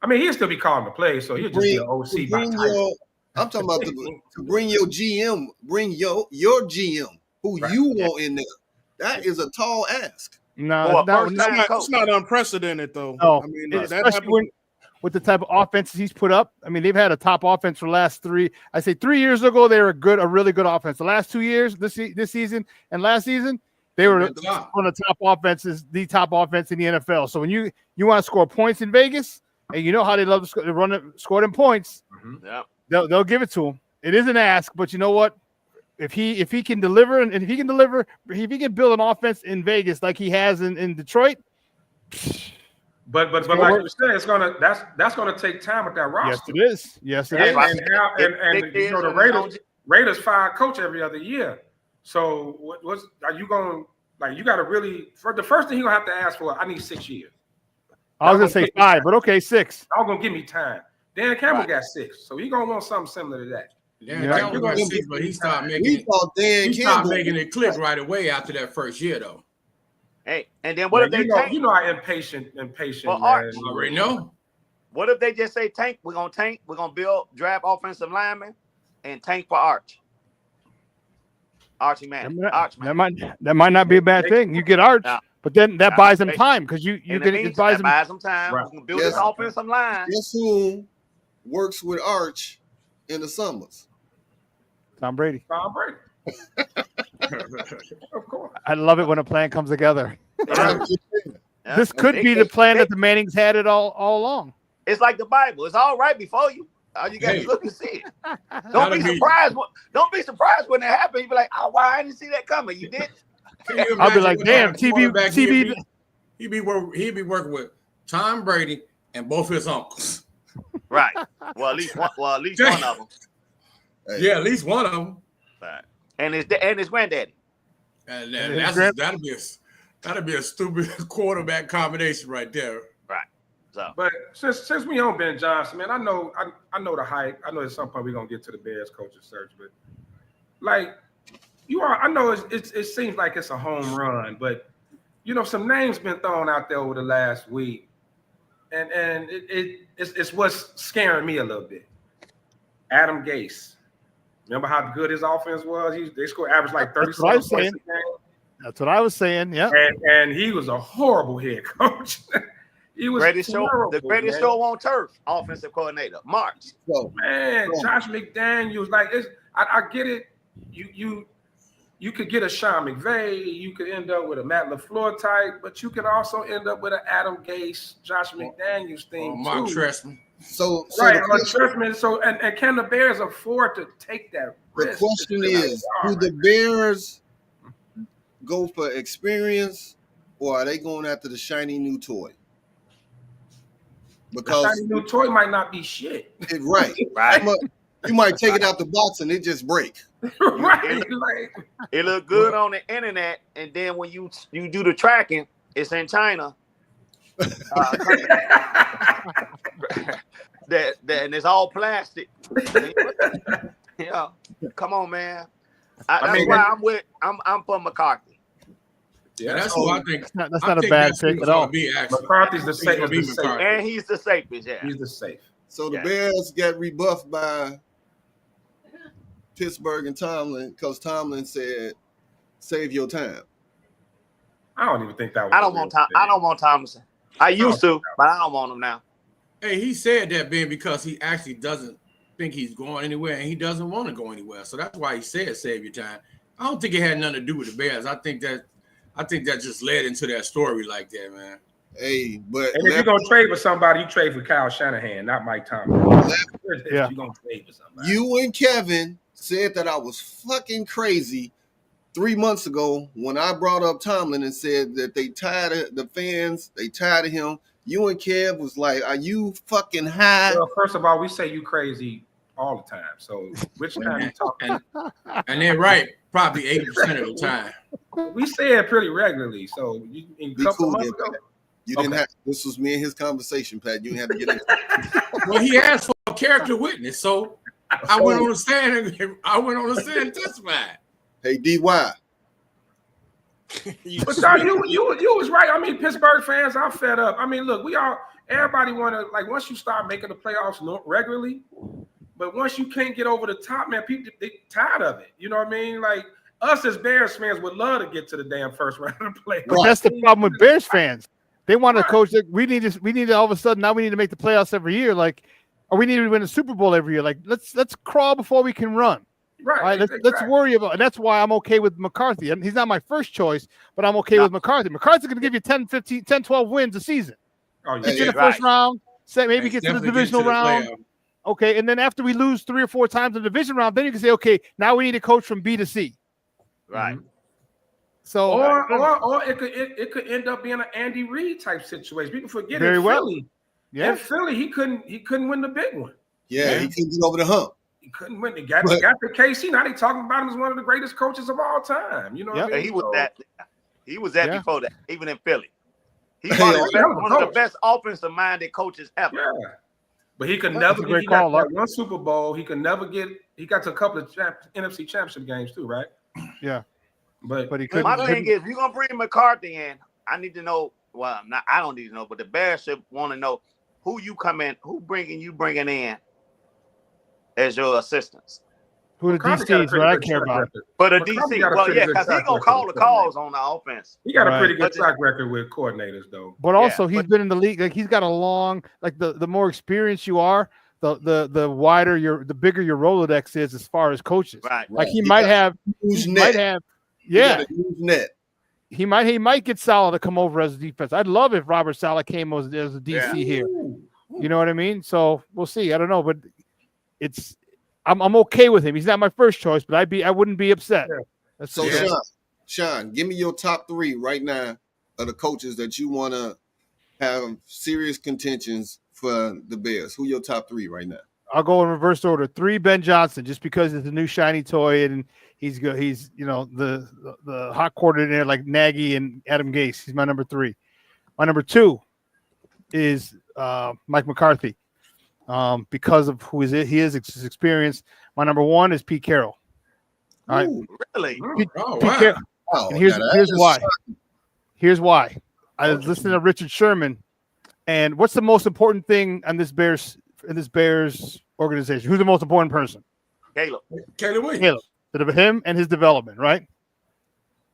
I mean, he'll still be calling the plays, so he'll just be an OC by title. I'm talking about to bring your GM, bring your GM, who you want in there. That is a tall ask. No, it's not unprecedented, though. No, I mean, especially with the type of offenses he's put up. I mean, they've had a top offense for the last 3 years ago. They were a really good offense. The last 2 years, this season and last season, they were one of the top offenses, the top offense in the NFL. So when you want to score points in Vegas, and you know how they love to score them points, they'll give it to him. It is an ask, but you know what? If he can deliver, and if he can build an offense in Vegas like he has in Detroit. But like you said, that's gonna take time with that roster. Yes, it is. And you know the Raiders fire coach every other year. So are you going you got to really the first thing you're gonna have to ask for? I need 6 years. I was gonna say 5, but okay, 6. Y'all gonna give me time. Dan Campbell got 6, so he's gonna want something similar to that. Dan Campbell got 6, but he stopped making it click right away after that first year, though. Hey, and then what if they tank? You know how impatient. Well, Arch, I already know. What if they just say tank? We're gonna tank. We're gonna draft offensive linemen and tank for Arch. Archie man. That might not be a bad thing. You get Arch, but then that buys them time because it buys them time. Right. We can build this offensive line. Guess who works with Arch in the summers? Tom Brady. Of course. I love it when a plan comes together. This could be the plan that the Mannings had it all along. It's like the Bible. It's all right before you. All you got to look and see it. Don't be surprised. Don't be surprised when it happens. You be like, "Oh, why I didn't see that coming?" You did. I'll be like, "Damn, TV." He'd be working with Tom Brady and both his uncles. Right. Well, at least one of them. Yeah, at least one of them. Right. And his granddaddy. And that'd be a stupid quarterback combination right there. Right. So, but since we on Ben Johnson, man, I know the hype. I know at some point we're gonna get to the Bears coaching search, but I know it seems like it's a home run, but some names been thrown out there over the last week, and it's what's scaring me a little bit. Adam Gase. Remember how good his offense was? They scored average like 37 points a game. That's what I was saying. Yeah. And he was a horrible head coach. He was the greatest show on turf, offensive coordinator, March. Josh McDaniels, I get it. You could get a Sean McVay, you could end up with a Matt LaFleur type, but you could also end up with an Adam Gase, Josh McDaniels thing. Mark Trestman. So can the Bears afford to take that risk? The question is, do the Bears go for experience, or are they going after the shiny new toy? Because the shiny new toy might not be shit. Right. You might take it out the box and it just break. Right. It look good on the internet, and then when you do the tracking, it's in China. And it's all plastic. Yeah, come on, man. That's why I'm for McCarthy. Yeah, that's who I think. That's not a bad pick at all. McCarthy's the safest. And he's the safest. Yeah, he's the safe. So the Bears got rebuffed by Pittsburgh and Tomlin because Tomlin said, "Save your time." I don't even think that was. I don't want Thomason. I used to, but I don't want him now. Hey, he said that, Ben, because he actually doesn't think he's going anywhere, and he doesn't want to go anywhere. So that's why he said save your time. I don't think it had nothing to do with the Bears. I think that just led into that story like that, man. Hey, but if you're gonna trade with somebody, you trade for Kyle Shanahan, not Mike Tomlin. Yeah. You're gonna trade with somebody. You and Kevin said that I was fucking crazy 3 months ago when I brought up Tomlin and said that they tired of the fans, they tired of him. You and Kev was like, "Are you fucking high?" Well, first of all, we say you crazy all the time. So which time you talking? And they're right, probably 80% of the time. We say it pretty regularly. So in a couple months ago. You didn't have. This was me and his conversation, Pat. You didn't have to get into it. Well, he asked for a character witness, so I went on the stand and testified. Hey, DY. But John, you was right. I mean, Pittsburgh fans, I'm fed up. I mean, look, everybody want to, like, once you start making the playoffs regularly, but once you can't get over the top, man, people they tired of it. You know what I mean? Like us as Bears fans would love to get to the damn first round of the playoffs. But that's the problem with Bears fans. They want to coach. We need to all of a sudden now we need to make the playoffs every year, like, or we need to win a Super Bowl every year. Like, let's crawl before we can run. Right. Let's worry about, and that's why I'm okay with McCarthy. And he's not my first choice, but I'm okay with McCarthy. McCarthy's going to give you 10, 12 wins a season. Oh, Get you in the first round, maybe get to the divisional round. Okay, and then after we lose 3 or 4 times in the division round, then you can say, okay, now we need a coach from B to C. Right. So, or it could end up being an Andy Reid type situation. People forget in Philly. Yeah, in Philly, he couldn't win the big one. Yeah, he couldn't get over the hump. He couldn't win. He got the KC. Now they talking about him as one of the greatest coaches of all time. You know what I mean? He was that before that, even in Philly. He was one of the best offensive minded coaches ever. Yeah. But he could never get one Super Bowl. He could never get. He got to a couple of NFC Championship games too, right? Yeah. But he couldn't. My thing is, if you're gonna bring McCarthy in, I need to know. Well, I don't need to know, but the Bears should want to know who you bringing in as your assistants. Who the DC is what I care about. But the DC, well, yeah, because he's gonna call the calls on the offense. He got a pretty good track record with coordinators, though. But also, he's been in the league. Like, he's got a long, like the more experienced you are, the wider the bigger your Rolodex is as far as coaches. Right. Like he might have. Yeah, he might get Saleh to come over as a defense. I'd love if Robert Saleh came as a DC here. You know what I mean? So we'll see. I don't know, but I'm okay with him. He's not my first choice, but I wouldn't be upset. Yeah. So Sean, give me your top 3 right now of the coaches that you want to have serious contentions for the Bears. Who your top 3 right now? I'll go in reverse order. 3, Ben Johnson, just because it's a new shiny toy and he's good. He's the hot coordinator like Nagy and Adam Gase. He's my number 3. My number 2 is Mike McCarthy, because of who he is, his experience. My number 1 is Pete Carroll. All right, really? Pete Carroll. And here's why. Here's why. I was listening to Richard Sherman, and what's the most important thing on this Bears organization? Who's the most important person? Caleb Williams. Him and his development, right?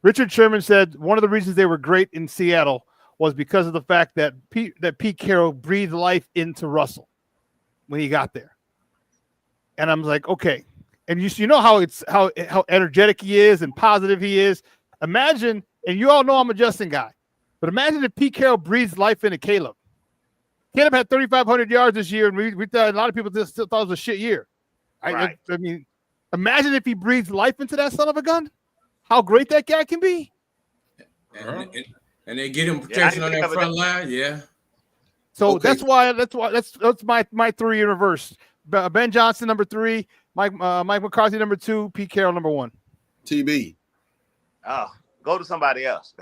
Richard Sherman said one of the reasons they were great in Seattle was because of the fact that Pete Carroll breathed life into Russell when he got there. And I'm like, okay. And you know how energetic he is and positive he is. Imagine, and you all know I'm a Justin guy, but imagine if Pete Carroll breathes life into Caleb. Caleb had 3,500 yards this year, and we thought a lot of people still thought it was a shit year. Right. I mean, imagine if he breathes life into that son of a gun. How great that guy can be. And they get him protection on that front line. Yeah. So that's my 3 in reverse. Ben Johnson number 3, Mike McCarthy number 2, Pete Carroll number 1. TB. Oh, Go to somebody else.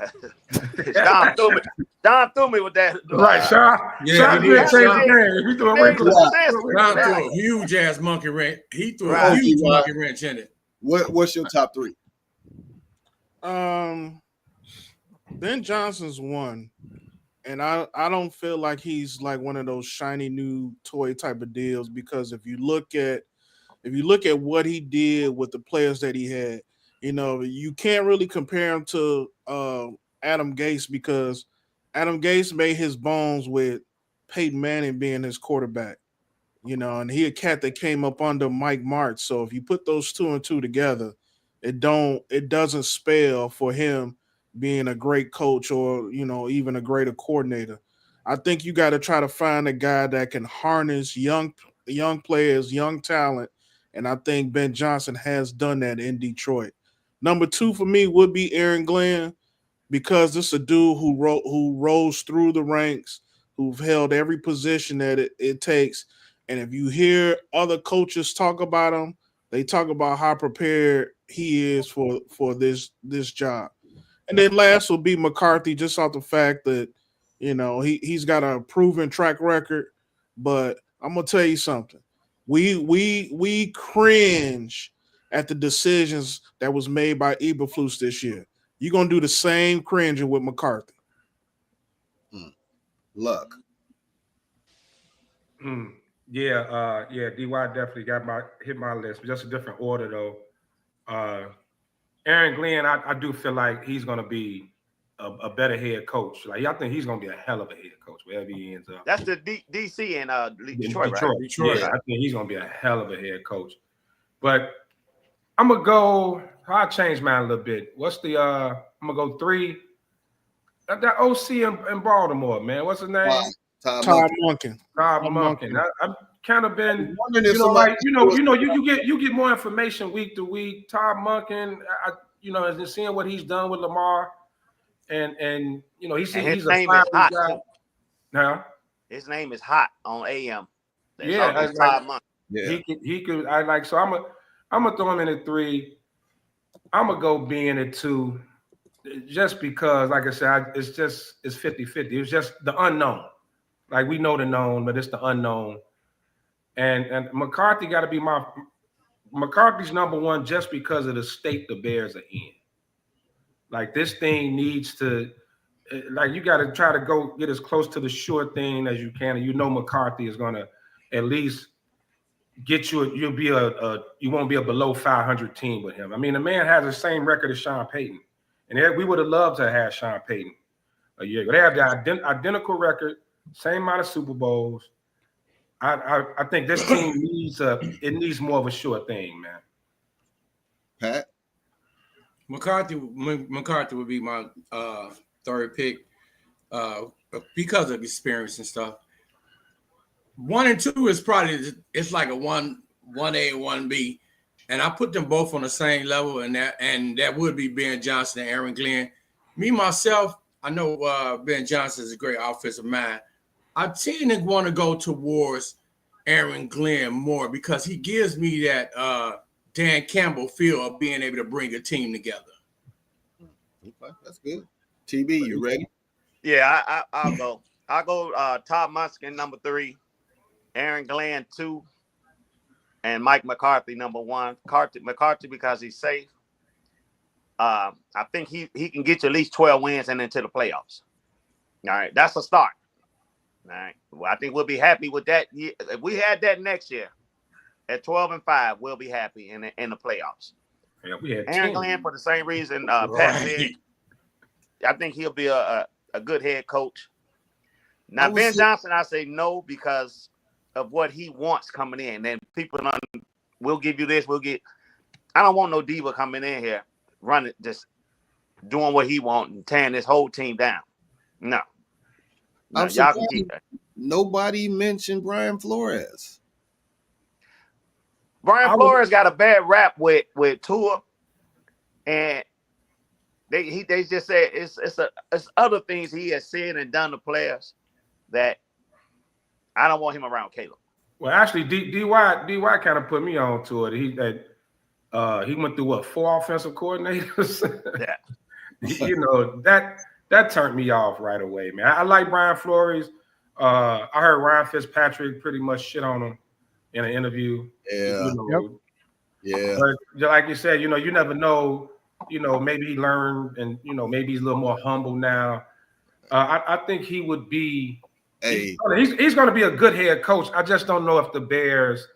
Don threw me with that. Right, Sean. Yeah, Sean he did did. change Sean- the game. We threw a Makes wrinkle. sense. Sean Right. threw a huge ass monkey wrench. He threw a Right. huge Okay, monkey wrench in it. What's your top three? Ben Johnson's one, and I don't feel like he's like one of those shiny new toy type of deals, because if you look at what he did with the players that he had, you know, you can't really compare him to Adam Gase, because Adam Gase made his bones with Peyton Manning being his quarterback, you know, and he a cat that came up under Mike Martz. So if you put those two and two together, it doesn't spell for him being a great coach, or, you know, even a greater coordinator. I think you got to try to find a guy that can harness young players, young talent, and I think Ben Johnson has done that in Detroit. Number two for me would be Aaron Glenn, because this is a dude who rose through the ranks, who've held every position that it takes. And if you hear other coaches talk about him, they talk about how prepared he is for this job. And then last will be McCarthy, just off the fact that, you know, he's got a proven track record. But I'm gonna tell you something. We cringe at the decisions that was made by Eberflus this year. You're gonna do the same cringing with McCarthy. Luck. Yeah, DY definitely hit my list. Just a different order though. Aaron Glenn, I do feel like he's gonna be a better head coach. Like I think he's gonna be a hell of a head coach wherever he ends up. That's the DC and Detroit, right? Detroit. Yeah, I think he's gonna be a hell of a head coach. But I'm gonna go. I'll change mine a little bit. What's the? I'm gonna go 3. That OC in Baltimore, man. What's his name? Todd Monken. Todd Monken. I've kind of been, wondering if you know, somebody- like you get more information week to week. Todd Monken, and seeing what he's done with Lamar, and you know he's his a name fine is hot guy. too. Now, His name is hot on AM. Yeah, Todd like- Monken. Yeah. he could. I like so. I'm gonna throw him in at 3. I'm gonna go being at 2, just because, like I said, it's 50-50. It's just the unknown. Like we know the known, but it's the unknown. And McCarthy got to be McCarthy's number 1 just because of the state the Bears are in. Like this thing needs to, like you got to try to go get as close to the sure thing as you can. And you know McCarthy is going to at least get you. You won't be a below 500 team with him. I mean, the man has the same record as Sean Payton, and we would have loved to have Sean Payton a year ago. They have the identical record, same amount of Super Bowls. I think this team needs more of a sure thing, man. Pat? McCarthy would be my third pick because of experience and stuff. 1 and 2 is probably, it's like a 1A and 1B, and I put them both on the same level, and that would be Ben Johnson and Aaron Glenn. Me myself, I know Ben Johnson is a great offensive mind. I tend to want to go towards Aaron Glenn more because he gives me that Dan Campbell feel of being able to bring a team together. Okay, that's good. TB, you ready? Yeah, I'll go. I'll go Todd Monken number 3, Aaron Glenn 2, and Mike McCarthy number 1. McCarthy because he's safe. I think he can get you at least 12 wins and into the playoffs. All right, that's a start. All right. Well, I think we'll be happy with that. If we had that next year at 12-5, we'll be happy in the playoffs. Yeah, we had Aaron 10. Glenn for the same reason Pat said. I think he'll be a good head coach. Now, Ben Johnson, I say no because of what he wants coming in. Then people we'll give you this. I don't want no diva coming in here running, just doing what he wants and tearing this whole team down. No. I'm y'all can keep that. Nobody mentioned Brian Flores. Brian Flores got a bad rap with Tua, and they just said it's other things he has said and done to players that I don't want him around Caleb. Well, actually, DY kind of put me on to it. He went through 4 offensive coordinators. Yeah. You know, that turned me off right away, man. I like Brian Flores. I heard Ryan Fitzpatrick pretty much shit on him in an interview. Yeah. You know, Yeah. but like you said, you know, you never know. You know, maybe he learned, and you know, maybe he's a little more humble now. I think he would be. Hey, he's going to be a good head coach. I just don't know if the Bears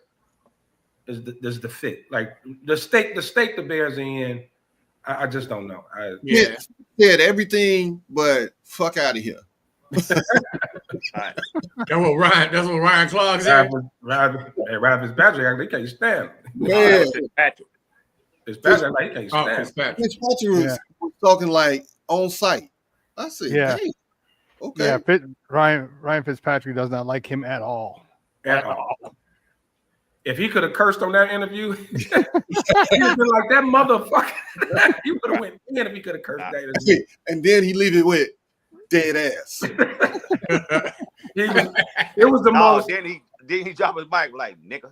is the fit. Like the state the Bears are in. I just don't know. Said everything, but fuck out of here. That's what Ryan Clark said. Ryan Fitzpatrick, they can't stand him. Man, Fitzpatrick, like, he can't stand him. Fitzpatrick was talking like on site. I said, hey, okay. Yeah, Ryan Fitzpatrick does not like him at all. At all. If he could have cursed on that interview, he would have been like that motherfucker. He would have went in if he could have cursed that interview. And then he leave it with dead ass. It was the most. Then he drop his mic like nigga.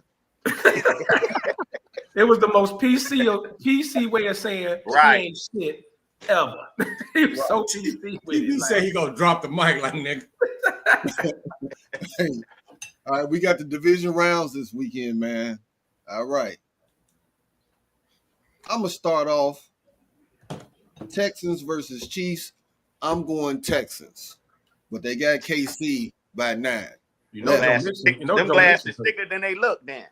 It was the most PC way of saying he ain't shit ever. He was so PC with it. You say he gonna drop the mic like nigga. Hey, all right, we got the division rounds this weekend, man. All right. I'm going to start off Texans versus Chiefs. I'm going Texans, but they got KC by 9. You know, them glasses thicker than they look then.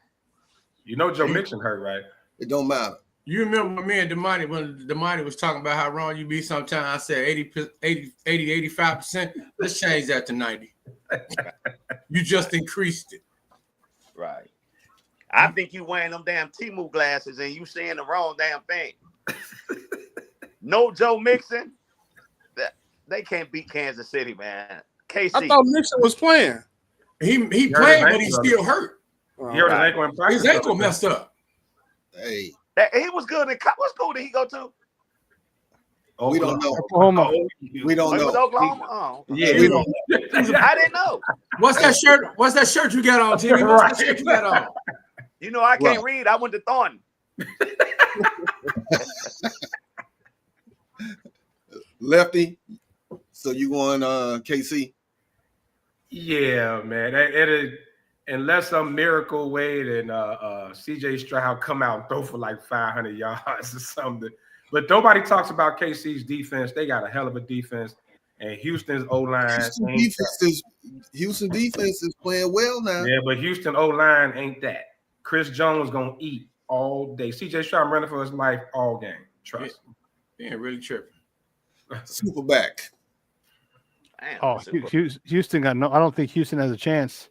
You know Joe Mixon hurt, right? It don't matter. You remember me and Damani when Damani was talking about how wrong you be sometimes? I said 85%. Let's change that to 90. You just increased it. Right. I think you wearing them damn Temu glasses and you saying the wrong damn thing. No Joe Mixon. They can't beat Kansas City, man. KC. I thought Mixon was playing. He played, but he's still hurt. He hurt his ankle in practice. His ankle messed up. Hey. He was good in what school did he go to? We don't know. Oklahoma. We don't know. Oklahoma? Oh. Yeah, we don't. I didn't know. What's that shirt? What's that shirt you got on, Timmy? What's that shirt you got on? You know I can't read. I went to Thornton. Lefty. So you going KC? Yeah, man. Unless some miracle way, then CJ Stroud come out and throw for like 500 yards or something. But nobody talks about KC's defense. They got a hell of a defense. And Houston's O-line. Houston defense is playing well now. Yeah, but Houston O-line ain't that. Chris Jones going to eat all day. CJ Stroud running for his life all game. Trust me. He ain't really tripping. Superback. Houston got no. I don't think Houston has a chance.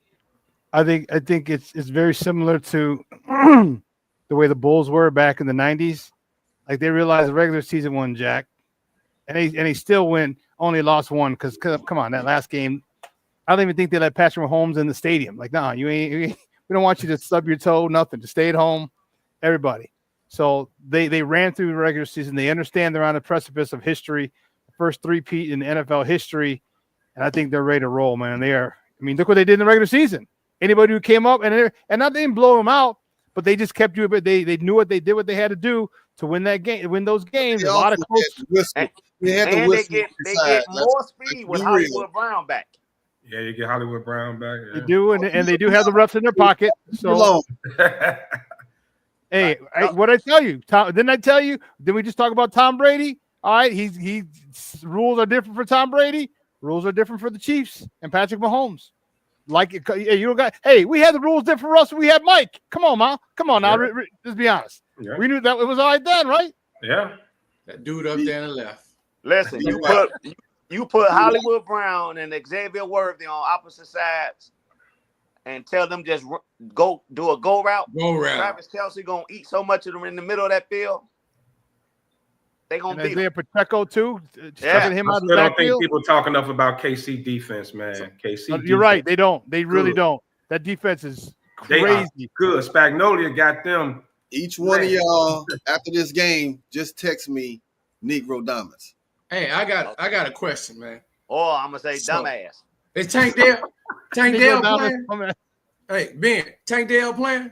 I think it's very similar to the way the Bulls were back in the 90s. Like they realized the regular season won Jack, and they still only lost one because come on, that last game, I don't even think they let Patrick Mahomes in the stadium. Like, nah, you ain't. We don't want you to stub your toe, nothing. Just stay at home, everybody. So they ran through the regular season. They understand they're on the precipice of history, first three-peat in NFL history, and I think they're ready to roll, man. They are. I mean, look what they did in the regular season. Anybody who came up and not they didn't blow them out, but they just kept you. But they knew what they did, what they had to do to win that game, win those games. A lot of close. They get more speed with Hollywood Brown back. Yeah, you get Hollywood Brown back. Yeah. They do, and they do have the refs in their pocket. So, hey, what did I tell you? Didn't I tell you? Did we just talk about Tom Brady? All right, he rules are different for Tom Brady. Rules are different for the Chiefs and Patrick Mahomes. Like you don't got. Hey, we had the rules different for us. We had Mike. Come on, man. Come on now. Yeah. Let's be honest. Yeah. We knew that it was all right then, right? Yeah. That dude up there on the left. Listen, you put Hollywood Brown and Xavier Worthy on opposite sides, and tell them just go do a go route. Travis Kelce gonna eat so much of them in the middle of that field. They gonna beat Isaiah Pacheco too. Yeah. Him I out still the don't backfield. think people talk enough about KC defense, man. KC. You're right. They don't. They really don't. That defense is crazy. Good. Spagnolia got them. Each one of y'all after this game, just text me Negro Diamonds. Hey, I got a question, man. Or I'm gonna say dumbass. Is Tank Dale playing? Hey, Ben, Tank Dale playing?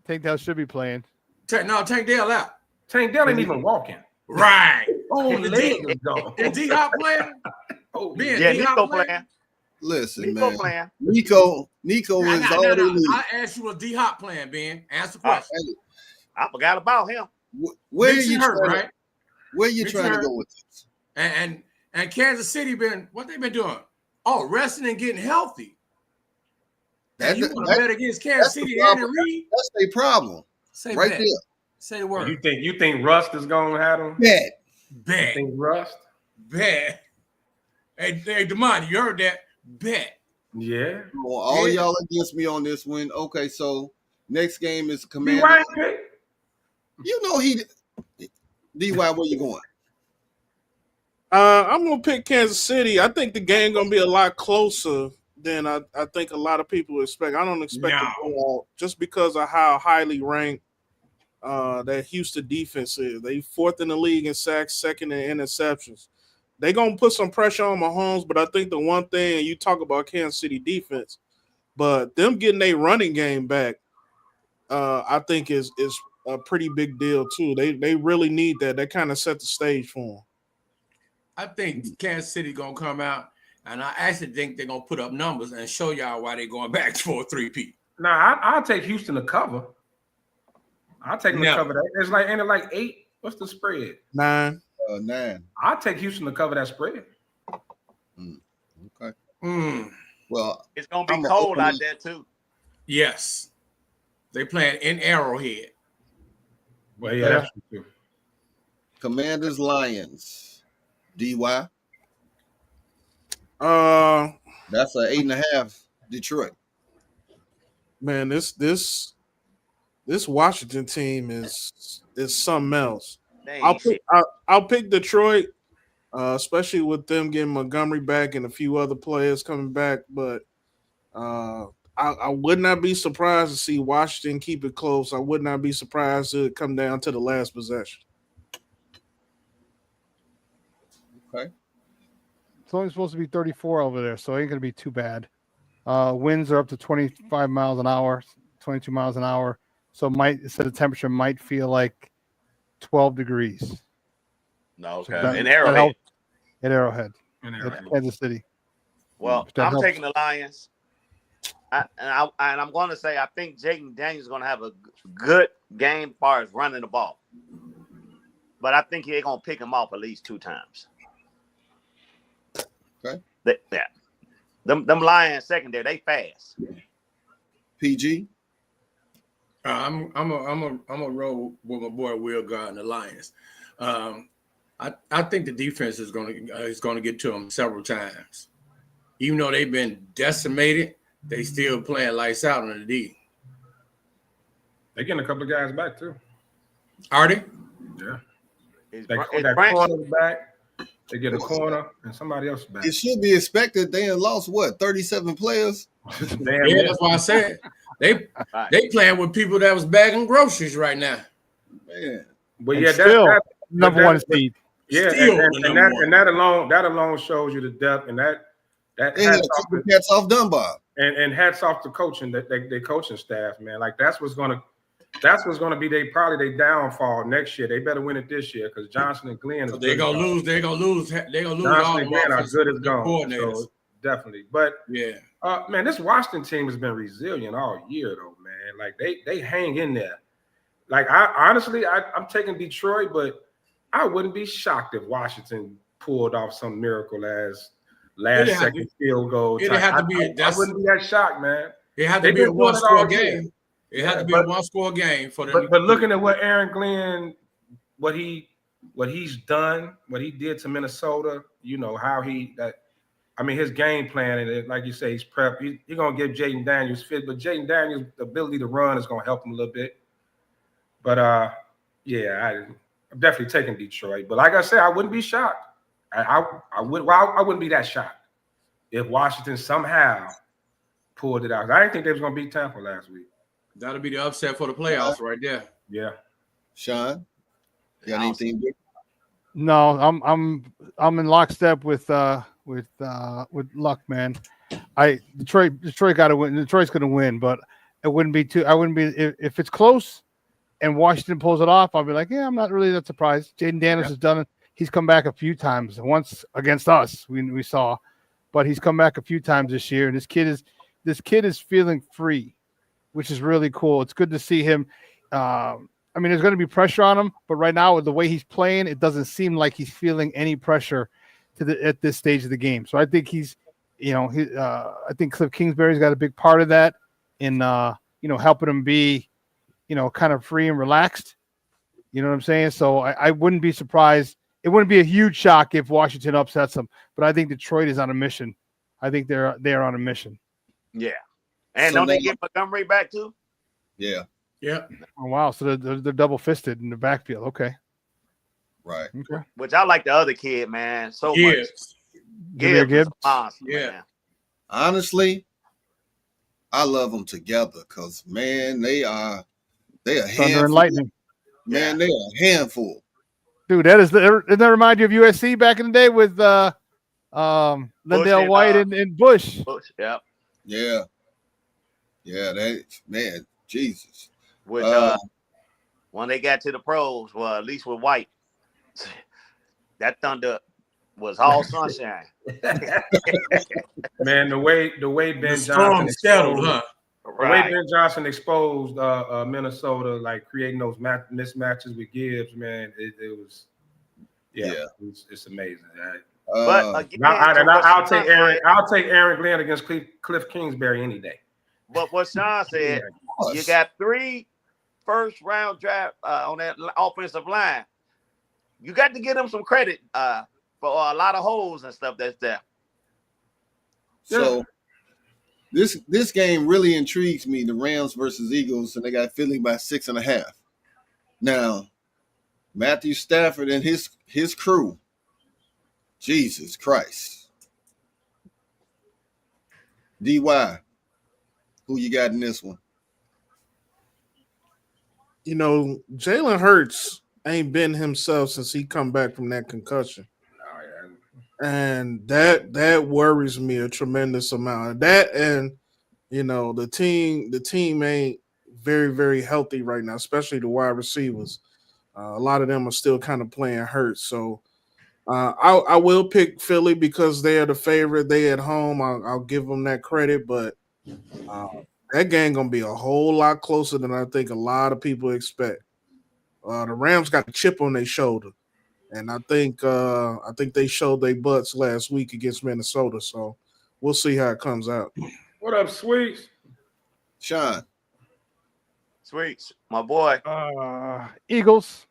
Tank Dale should be playing. Tank Dale out. Tank Dell ain't even walking. Right. Oh, leg is gone. Is D-Hop playing? Oh, Ben, Yeah, D-Hop Nico playing? playing. Listen, Nico man. playing. Nico is all they need. I asked you what D-Hop playing, Ben. Answer the Oh, question. I forgot about him. Where are Mixon you hurt, trying right? to, where you Mixon trying to hurt. go with this? And Kansas City what they been doing? Oh, resting and getting healthy. And you want to bet against Kansas City and Andy Reid? That's their problem. Say right bet. there. Say the word. You think Rust is gonna have him? Bet. Bet. You think Rust? Bet. Hey, Damani, you heard that? Bet. Yeah. Well, all y'all against me on this one. Okay, so next game is Commander. D-Y pick. You know D.Y., where you going? I'm gonna pick Kansas City. I think the game gonna be a lot closer than I think a lot of people expect. I don't expect to go out just because of how highly ranked that Houston defense is. They 4th in the league in sacks, 2nd in interceptions. They gonna put some pressure on Mahomes, but I think the one thing, you talk about Kansas City defense, but them getting a running game back, I think is a pretty big deal too. They really need that. That kind of set the stage for them. I think Kansas City gonna come out, and I actually think they're gonna put up numbers and show y'all why they're going back for a 3-peat. Nah, I'll take Houston to cover. I'll take them to cover that. It's like, ain't it like 8? What's the spread? 9. 9. I'll take Houston to cover that spread. Okay. Well, it's gonna be cold out there too. Yes, they playing in Arrowhead. Well, yeah, that's true. Commanders, Lions, D.Y. That's a 8.5. Detroit. Man, this Washington team is something else. I'll pick Detroit, especially with them getting Montgomery back and a few other players coming back. But I would not be surprised to see Washington keep it close. I would not be surprised to come down to the last possession. Okay. It's only supposed to be 34 over there, so it ain't going to be too bad. Winds are up to 25 miles an hour, 22 miles an hour. So the temperature might feel like 12 degrees. No, okay. So In Arrowhead. At Arrowhead. In Arrowhead. Kansas City. Well, I'm taking the Lions. And I'm going to say I think Jaden Daniels is going to have a good game as far as running the ball. But I think they're going to pick him off at least 2 times. Okay. Them Lions secondary, they fast. PG. I'm a roll with my boy Will God and the Lions. I think the defense is gonna get to them several times. Even though they've been decimated, they still playing lights out on the D. They're getting a couple of guys back too. Are they? Yeah. That corner's back. They get a corner and somebody else back. It should be expected. They had lost 37 players. Yeah, that's why I said they playing with people that was bagging groceries right now. Man, but yeah, that's number one seed. Yeah, and that alone shows you the depth, and that hats off Dunbar. And hats off to coaching they coaching staff, man. Like that's what's gonna be their downfall next year. They better win it this year because Johnson and Glenn they're gonna lose. They're gonna lose. Johnson and Glenn are good as gone. So definitely. But yeah, man, this Washington team has been resilient all year, though, man. Like they hang in there. Like I'm taking Detroit, but I wouldn't be shocked if Washington pulled off some miracle as last second field goal. I wouldn't be that shocked, man. It had to be a one-score game. It had to be a one-score game for them. But looking at what Aaron Glenn, what he's done, what he did to Minnesota, you know how his game plan, and like you say, he's prepped. He's gonna give Jaden Daniels fit, but Jaden Daniels' ability to run is gonna help him a little bit. But I'm definitely taking Detroit. But like I said, I wouldn't be shocked. I wouldn't be that shocked if Washington somehow pulled it out. I didn't think they was gonna beat Tampa last week. That'll be the upset for the playoffs right there. Yeah. Sean, you got anything big? No, I'm in lockstep with luck, man. Detroit got to win. Detroit's going to win, but it wouldn't be if it's close. and Washington pulls it off, I'll be like, yeah, I'm not really that surprised. Jaden Daniels has done it. He's come back a few times. Once against us, we saw, but he's come back a few times this year. And this kid is feeling free, which is really cool. It's good to see him. I mean, there's going to be pressure on him, but right now with the way he's playing, it doesn't seem like he's feeling any pressure at this stage of the game. So I think I think Cliff Kingsbury's got a big part of that in helping him be, kind of free and relaxed. You know what I'm saying? So I wouldn't be surprised. It wouldn't be a huge shock if Washington upsets them, but I think Detroit is on a mission. I think they're on a mission. Yeah. And So don't they now- get Montgomery back too? Yeah, Yeah. Oh, wow. So they're double fisted in the backfield. Okay. right. Okay. Which I like the other kid, man. So much. Yes. Jameer Gibbs is Gibbs. a monster, Yeah. man. Honestly, I love them together because man, they are Thunder handful. and lightning. Man, they are a handful. Dude, doesn't that remind you of USC back in the day with Lindell and, White and Bush? Bush, yeah. Yeah. Yeah, man, Jesus. Which when they got to the pros, well, at least with White, that Thunder was all sunshine. Man, the way Ben The Johnson storm settled, exposed- huh? The way Ben Johnson exposed Minnesota, like creating those mismatches with Gibbs, man, it was, it's amazing. But again, I'll take Aaron Glenn against Cliff Kingsbury any day. But what Sean said, you got 3 first-round draft on that offensive line. You got to give them some credit for a lot of holes and stuff that's there. So this game really intrigues me, the Rams versus Eagles, and they got Philly by 6.5. Now, Matthew Stafford and his crew, Jesus Christ. DY, who you got in this one? Jalen Hurts ain't been himself since he come back from that concussion. And that worries me a tremendous amount. That and the team ain't very, very healthy right now, especially the wide receivers. A lot of them are still kind of playing hurt. So I will pick Philly because they are the favorite. They at home. I'll give them that credit, but that game gonna be a whole lot closer than I think a lot of people expect. The Rams got a chip on their shoulder. And I think they showed their butts last week against Minnesota. So we'll see how it comes out. What up, Sweets? Sean. Sweets, my boy. Eagles.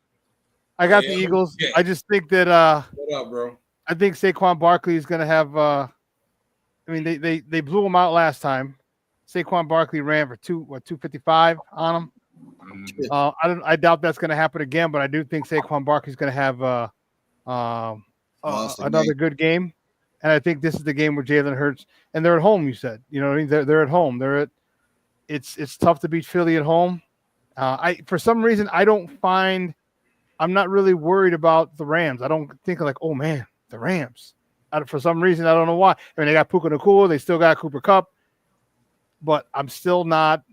I got the Yeah, Eagles. okay. I just think that What up, bro? I think Saquon Barkley is going to have. I mean, they blew him out last time. Saquon Barkley ran for 255 on him. I doubt that's going to happen again, but I do think Saquon Barkley is going to have another good game. And I think this is the game where Jalen Hurts, and they're at home. You said, you know what I mean? They're at home. It's tough to beat Philly at home. For some reason I'm not really worried about the Rams. I don't think like, oh man, the Rams. For some reason, I don't know why. I mean, they got Puka Nacua, they still got Cooper Kupp, but I'm still not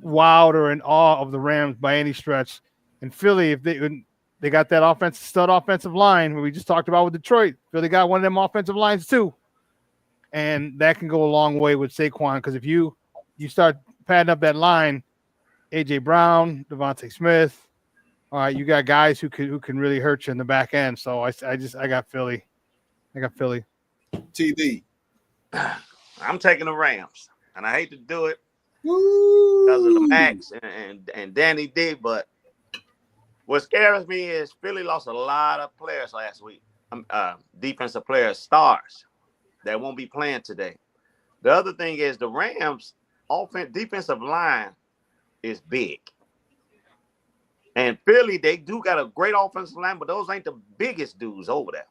wowed or in awe of the Rams by any stretch. And Philly, if they got that stud offensive line we just talked about with Detroit. Philly got one of them offensive lines too, and that can go a long way with Saquon because if you start padding up that line, AJ Brown, Devontae Smith. All right, you got guys who can really hurt you in the back end. So I got Philly. TD. I'm taking the Rams, and I hate to do it because of the Max and Danny D. But what scares me is Philly lost a lot of players last week. Defensive players, stars that won't be playing today. The other thing is the Rams' defensive line is big. And Philly, they do got a great offensive line, but those ain't the biggest dudes over there.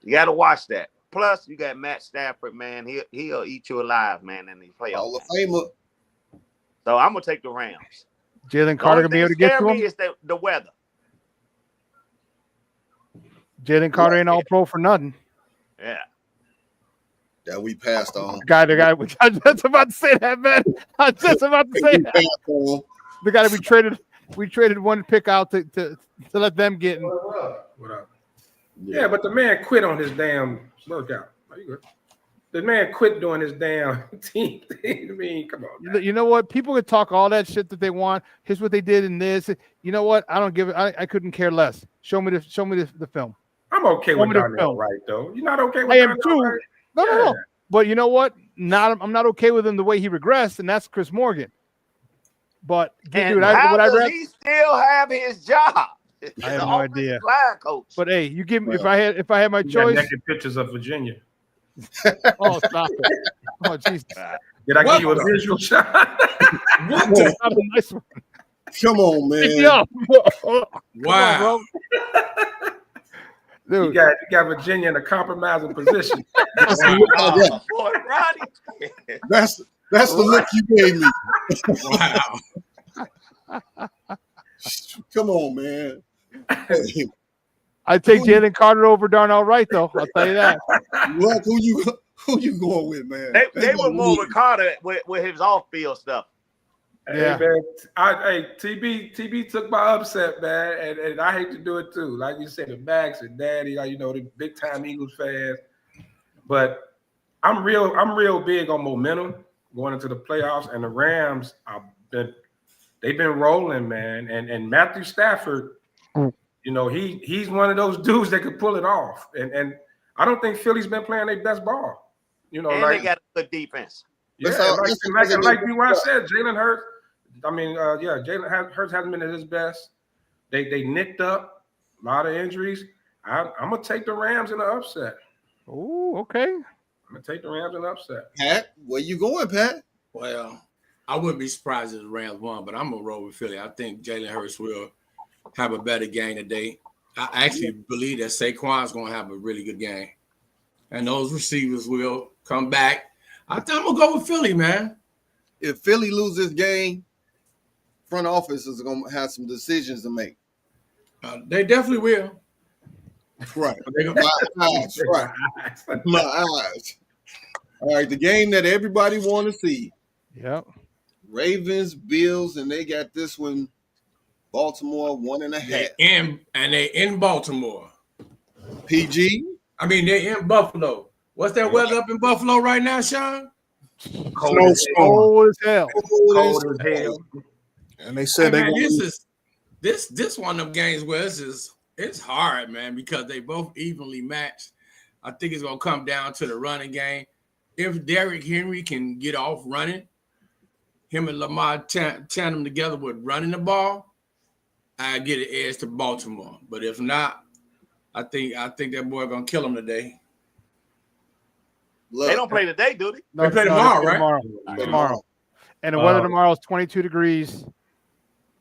You got to watch that. Plus, you got Matt Stafford, man. He'll eat you alive, man, in these playoffs. Hall of Famer. So I'm gonna take the Rams. Jalen Carter gonna be able to get to him. Is the weather. Jalen Carter ain't all pro for nothing. Yeah. That we passed on. The guy. I was just about to say that, man. I was just about to say that. the guy that we traded one pick out to let them get in. What up? Yeah, but the man quit on his damn workout. Are you good? The man quit doing his damn team thing. I mean, come on. You know what? People could talk all that shit that they want. Here's what they did in this. You know what? I don't give it. I couldn't care less. Show me the film. I'm okay with Darnell Wright, though. You're not okay with Darnell too. Wright? No. But you know what? I'm not okay with him the way he regressed, and that's Chris Morgan. But dude, does he still have his job? I have no idea. Coach. But hey, you give me if I had my choice. Naked pictures of Virginia. Oh, stop it! Oh, Jesus! Did I give you a visual shot? What? Nice one. Come on, man! Wow. Dude. You got Virginia in a compromising position. That's the look you gave me. Wow. Come on, man. I'd take Jalen Carter over Darnell Wright, though. I'll tell you that. Look, who you going with, man? They were more with Carter with his off-field stuff. Yeah. Hey, man, TB took my upset, man, and I hate to do it too. Like you said, the Max and Daddy, like, the big time Eagles fans. But I'm real big on momentum going into the playoffs, and the Rams they've been rolling, man. And Matthew Stafford, he's one of those dudes that could pull it off. And I don't think Philly's been playing their best ball. And they got a good defense. Yeah, like B-Y said, Jalen Hurts. Jalen Hurts hasn't been at his best. They nicked up a lot of injuries. I'm gonna take the Rams in the upset. Oh, okay. I'm gonna take the Rams in the upset. Pat, where you going, Pat? Well, I wouldn't be surprised if the Rams won, but I'm gonna roll with Philly. I think Jalen Hurts will have a better game today. I actually believe that Saquon's gonna have a really good game, and those receivers will come back. I think I'm gonna go with Philly, man. If Philly loses this game, front office is going to have some decisions to make. They definitely will. Right. My eyes. Right. My eyes. All right. The game that everybody want to see. Yep. Ravens, Bills, and they got this one. Baltimore 1.5. They in Baltimore. PG. I mean, they're in Buffalo. What's that weather up in Buffalo right now, Sean? Cold as hell. Cold as hell. And they said this one of them games where it's hard, man, because they both evenly matched. I think it's gonna come down to the running game. If Derrick Henry can get off running, him and Lamar tandem together with running the ball, I get an edge to Baltimore. But if not, I think that boy gonna kill him today. They don't play today, do they? No, they play tomorrow, right? Tomorrow. And the weather tomorrow is 22 degrees.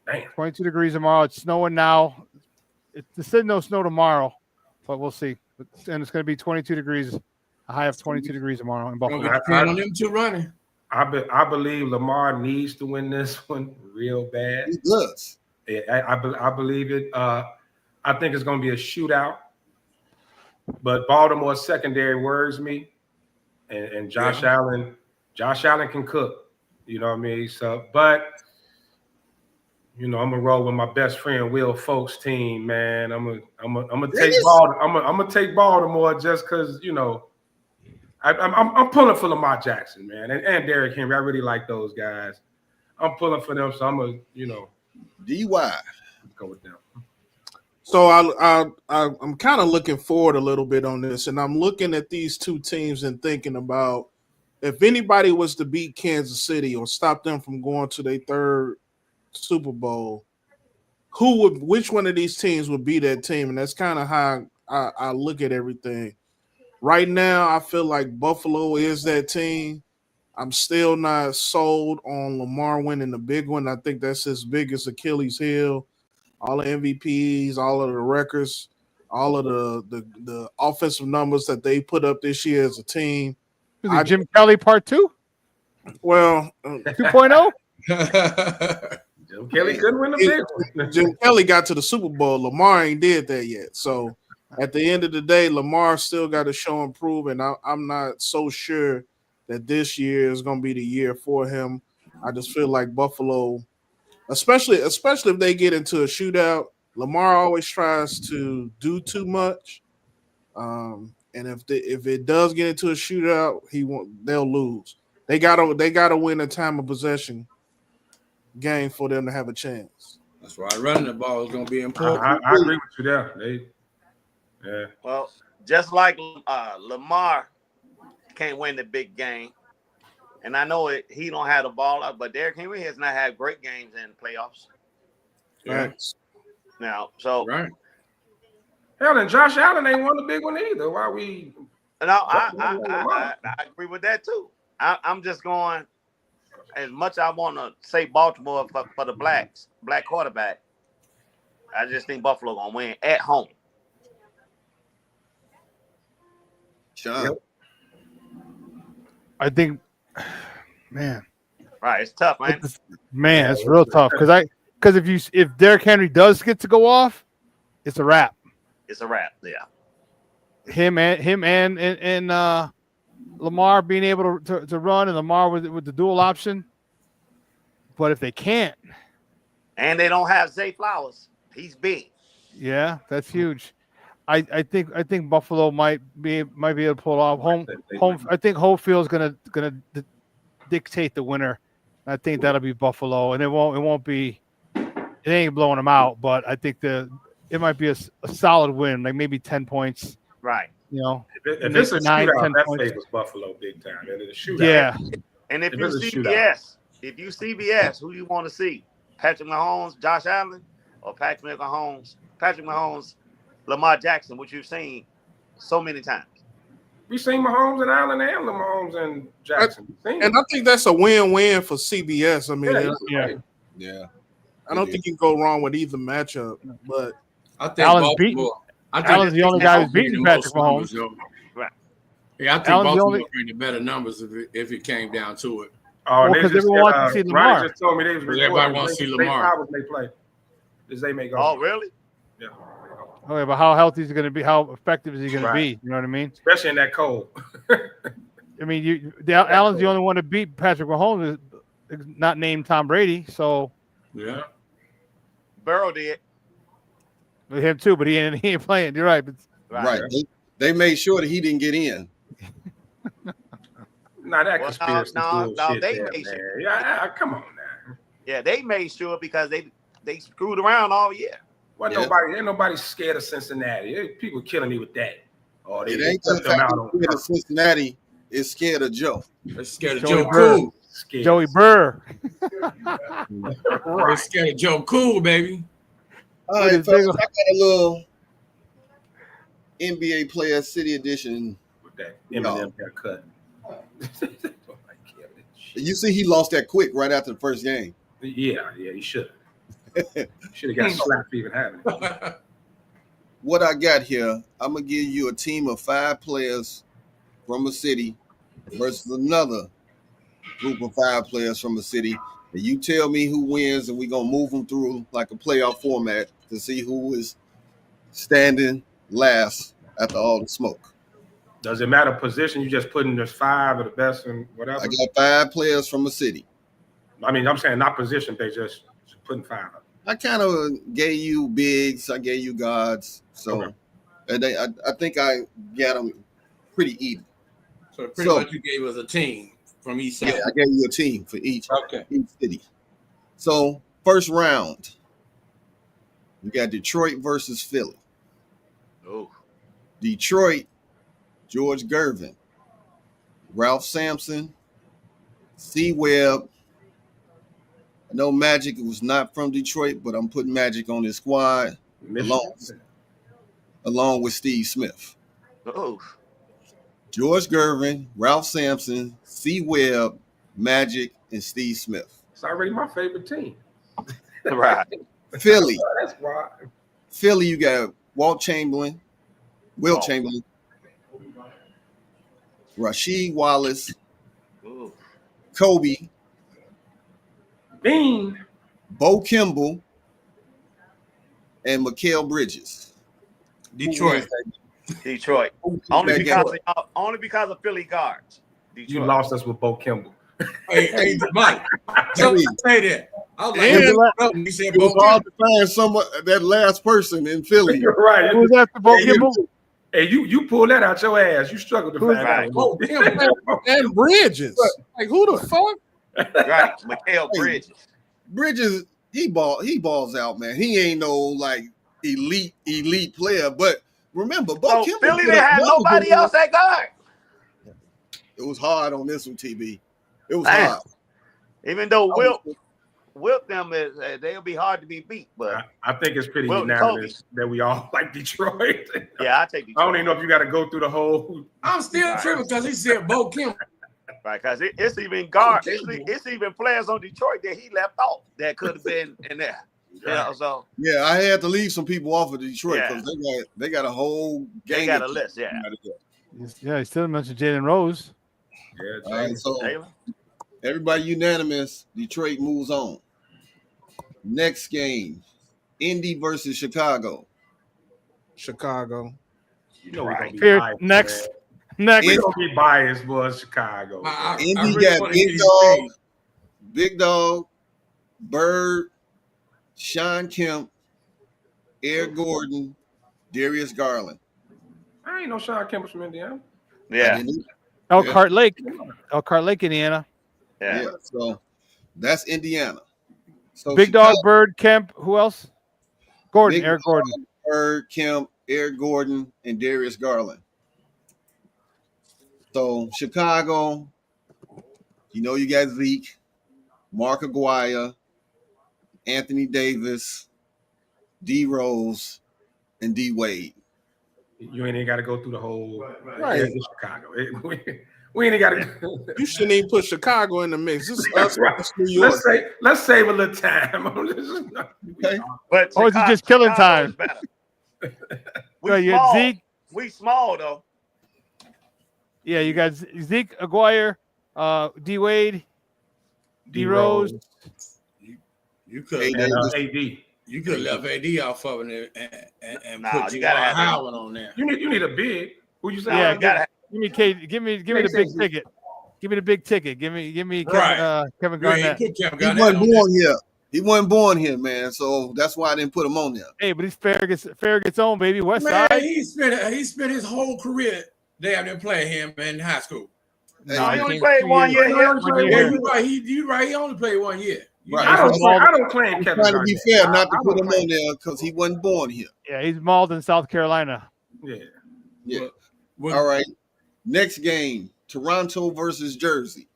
Damn. 22 degrees tomorrow. It's snowing now. It said no snow tomorrow, but we'll see. And it's going to be 22 degrees, a high of 22 degrees tomorrow in Buffalo. Depend on them two running. I believe Lamar needs to win this one real bad. He does. I believe it. I think it's going to be a shootout. But Baltimore's secondary worries me. And Josh Allen can cook. You know what I mean? So, but I'm gonna roll with my best friend Will Folks' team, man. I'm gonna take Baltimore just because I'm pulling for Lamar Jackson, man, and Derrick Henry. I really like those guys. I'm pulling for them, so I'm gonna DY go with them. So I'm kind of looking forward a little bit on this, and I'm looking at these two teams and thinking about if anybody was to beat Kansas City or stop them from going to their third Super Bowl, which one of these teams would be that team? And that's kind of how I look at everything. Right now, I feel like Buffalo is that team. I'm still not sold on Lamar winning the big one. I think that's his biggest Achilles heel. All the MVPs, all of the records, all of the offensive numbers that they put up this year as a team. Jim Kelly Part 2? Well, 2.0? Jim Kelly couldn't win the big one. Jim Kelly got to the Super Bowl. Lamar ain't did that yet. So at the end of the day, Lamar still got to show and prove, and I'm not so sure that this year is going to be the year for him. I just feel like Buffalo especially if they get into a shootout. Lamar always tries to do too much, and if it does get into a shootout, they'll lose. They gotta win a time of possession game for them to have a chance. That's why running the ball is going to be important. I agree with you there. Yeah. Well, just like Lamar can't win the big game, and I know he don't have the ball out, but Derrick Henry has not had great games in playoffs. Right. Now, so Right. Hell, and Josh Allen ain't won the big one either. Why we? No, I agree with that too. I'm just going. As much I want to say Baltimore for the black quarterback, I just think Buffalo gonna win at home. Sean. Yep. I think, man, Right, it's tough, man. it's real tough because if Derrick Henry does get to go off, it's a wrap. It's a wrap. Yeah. Him and Lamar being able to run, and Lamar with the dual option. But if they can't, And they don't have Zay Flowers. He's big. yeah, that's huge. I think Buffalo might be able to pull off home. I think Hofield's gonna dictate the winner. I think that'll be Buffalo, and it won't be. It ain't blowing them out, but I think it might be a solid win, like maybe 10 points. Right. You know, If it's a 9, shootout, 10 that points. favors Buffalo big time. And it's a shootout. Yeah, And if If you it's a CBS, who you want to see? Patrick Mahomes, Josh Allen, or Patrick Mahomes, Lamar Jackson, which you've seen so many times. We seen Mahomes and Allen and Mahomes and Jackson. And I think that's a win-win for CBS. I mean, Yeah. I don't think you can go wrong with either matchup. But I think Allen's Baltimore. Allen's the only guy who's beating Patrick Mahomes. Right. Yeah, I think Allen's the Baltimore only- bring the better numbers if it came down to it. Oh, Well, 'cause everyone wants to see Lamar. Ronnie just told me they was Everybody recording. wants to see Zay Lamar. Flowers may play. They may go. Oh, really? Yeah. Okay, but how healthy is he going to be? How effective is he going to Right. be? You know what I mean? Especially in that cold. I mean, Allen's the only one to beat Patrick Mahomes, is not named Tom Brady. So Yeah. Burrow did. with him too, but he ain't playing. You're right. But Right. They made sure that he didn't get in. Nah, that Well, conspiracy no, bullshit they there, made man. sure. Yeah, come on now. Yeah, they made sure because they screwed around all year. Yeah. Ain't nobody scared of Cincinnati. People killing me with that. Oh, they It ain't left the them fact out that on scared of Cincinnati is scared of Joe. They're scared of Joey Joe Burrow. Cool. scared. Joey Burr. They're scared of Joe Cool, baby. All With right, his fellas, big- I got a little NBA Player City Edition. with that Eminem haircut. You see, he lost that quick right after the first game. Yeah, he should. Should have got slapped for even having it. What I got here, I'm gonna give you a team of 5 players from a city versus another group of 5 players from a city, and you tell me who wins, and we're gonna move them through like a playoff format to see who is standing last after all the smoke. Does it matter position? You just putting there's 5 of the best and whatever. I got 5 players from a city. I mean, I'm saying not position based, just putting 5 of them. I kind of gave you bigs, I gave you guards, so Okay. and I think I got them pretty even. So pretty So- much you gave us a team from each side. Yeah, I gave you a team for each Okay. city. So first round, we got Detroit versus Philly. Oh, Detroit, George Gervin, Ralph Sampson, C. Webb. I know Magic was not from Detroit, but I'm putting Magic on his squad along with Steve Smith. oh, George Gervin, Ralph Sampson, C. Webb, Magic, and Steve Smith. It's already my favorite team. right. Philly, That's why. Philly, you got Wilt Chamberlain, Rasheed Wallace, Ooh. Kobe, Bean. Bo Kimball, and Mikal Bridges. Detroit. Detroit. Only because of Philly guards. Detroit. You lost us with Bo Kimball. Hey, Mike. Don't say that. I was like, And- he said It was Bo hard Kimble. to find someone that last person in Philly. You're right. Who was after Bo Kimble? Hey, you pulled that out your ass. You struggled to Who's find right? that Bo one. Kimble. And Bridges. Like, who the fuck? Right, Mikhail Bridges. Bridges, he balls out, man. He ain't no like elite player, but remember, Bo So Kimble Philly put didn't up have numbers nobody on- else at guard. It was hard on this one, TB. It was Damn. hard. Even though Wilt them is they'll be hard to be beat, but I think it's pretty Wilton unanimous that we all like Detroit. yeah, I take Detroit. I don't even know if you got to go through the whole. I'm still tripping because he said Bo Kimble. Right, because it's even guard, it's even players on Detroit that he left off that could have been in there. You know, so Yeah, I had to leave some people off of Detroit Yeah. because they got a whole gang. they got a of list, yeah. Yeah, he still mentioned Jalen Rose. Yeah, All right, so Taylor. everybody unanimous. Detroit moves on. Next game, Indy versus Chicago. Chicago. you know we're gonna be Here, biased. next. Man. Next. We're gonna be biased, was Chicago. I Indy really got wanna Big hear these Dog, things. Big Dog, Bird, Sean Kemp, Eric Gordon, Darius Garland. I ain't no Sean Kemp from Indiana. Yeah, Elkhart Lake. Elkhart Lake, Indiana. yeah. Yeah, so that's Indiana. So Big Dog, Chicago, Bird, Kemp. Who else? Gordon. Big Eric Dog, Gordon. Bird, Kemp, Eric Gordon, and Darius Garland. So Chicago, you know you got Zeke, Mark Aguirre, Anthony Davis, D Rose, and D Wade. You ain't even got to go through the whole. Right. It's Chicago. We ain't got to. You shouldn't even put Chicago in the mix. This is us Right. versus New York. Let's save a little time on this. Okay. But Or is he just killing time? Chicago is better. Right, We you got small. Zeke. We small though. Yeah, you got Zeke, Aguirre, D Wade, D Rose. You could Hey, And Davis. AD. you could have left AD off of it and Nah, put you you gotta got have Howard on there. You need a big. Who you say? Yeah, you gotta have, Give me Kate. Give me the Makes big sense. ticket. Give me the big ticket. Give me Right. Kevin You ain't Garnett. put Kevin He Garnett wasn't on there. born here. He wasn't born here, man. So that's why I didn't put him on there. Hey, but he's Farragut's own baby. West Man, Side. he spent his whole career damn near playing him in high school. No, he he only came played 2 1 years. year here. Yeah, you're right. You right. He only played 1 year. Right. I don't claim I'm Kevin trying to be Garnett. fair, not to I put don't him claim- on there because he wasn't born here. Yeah, he's mauled in South Carolina. Yeah. Yeah. Well, All right. Next game, Toronto versus Jersey.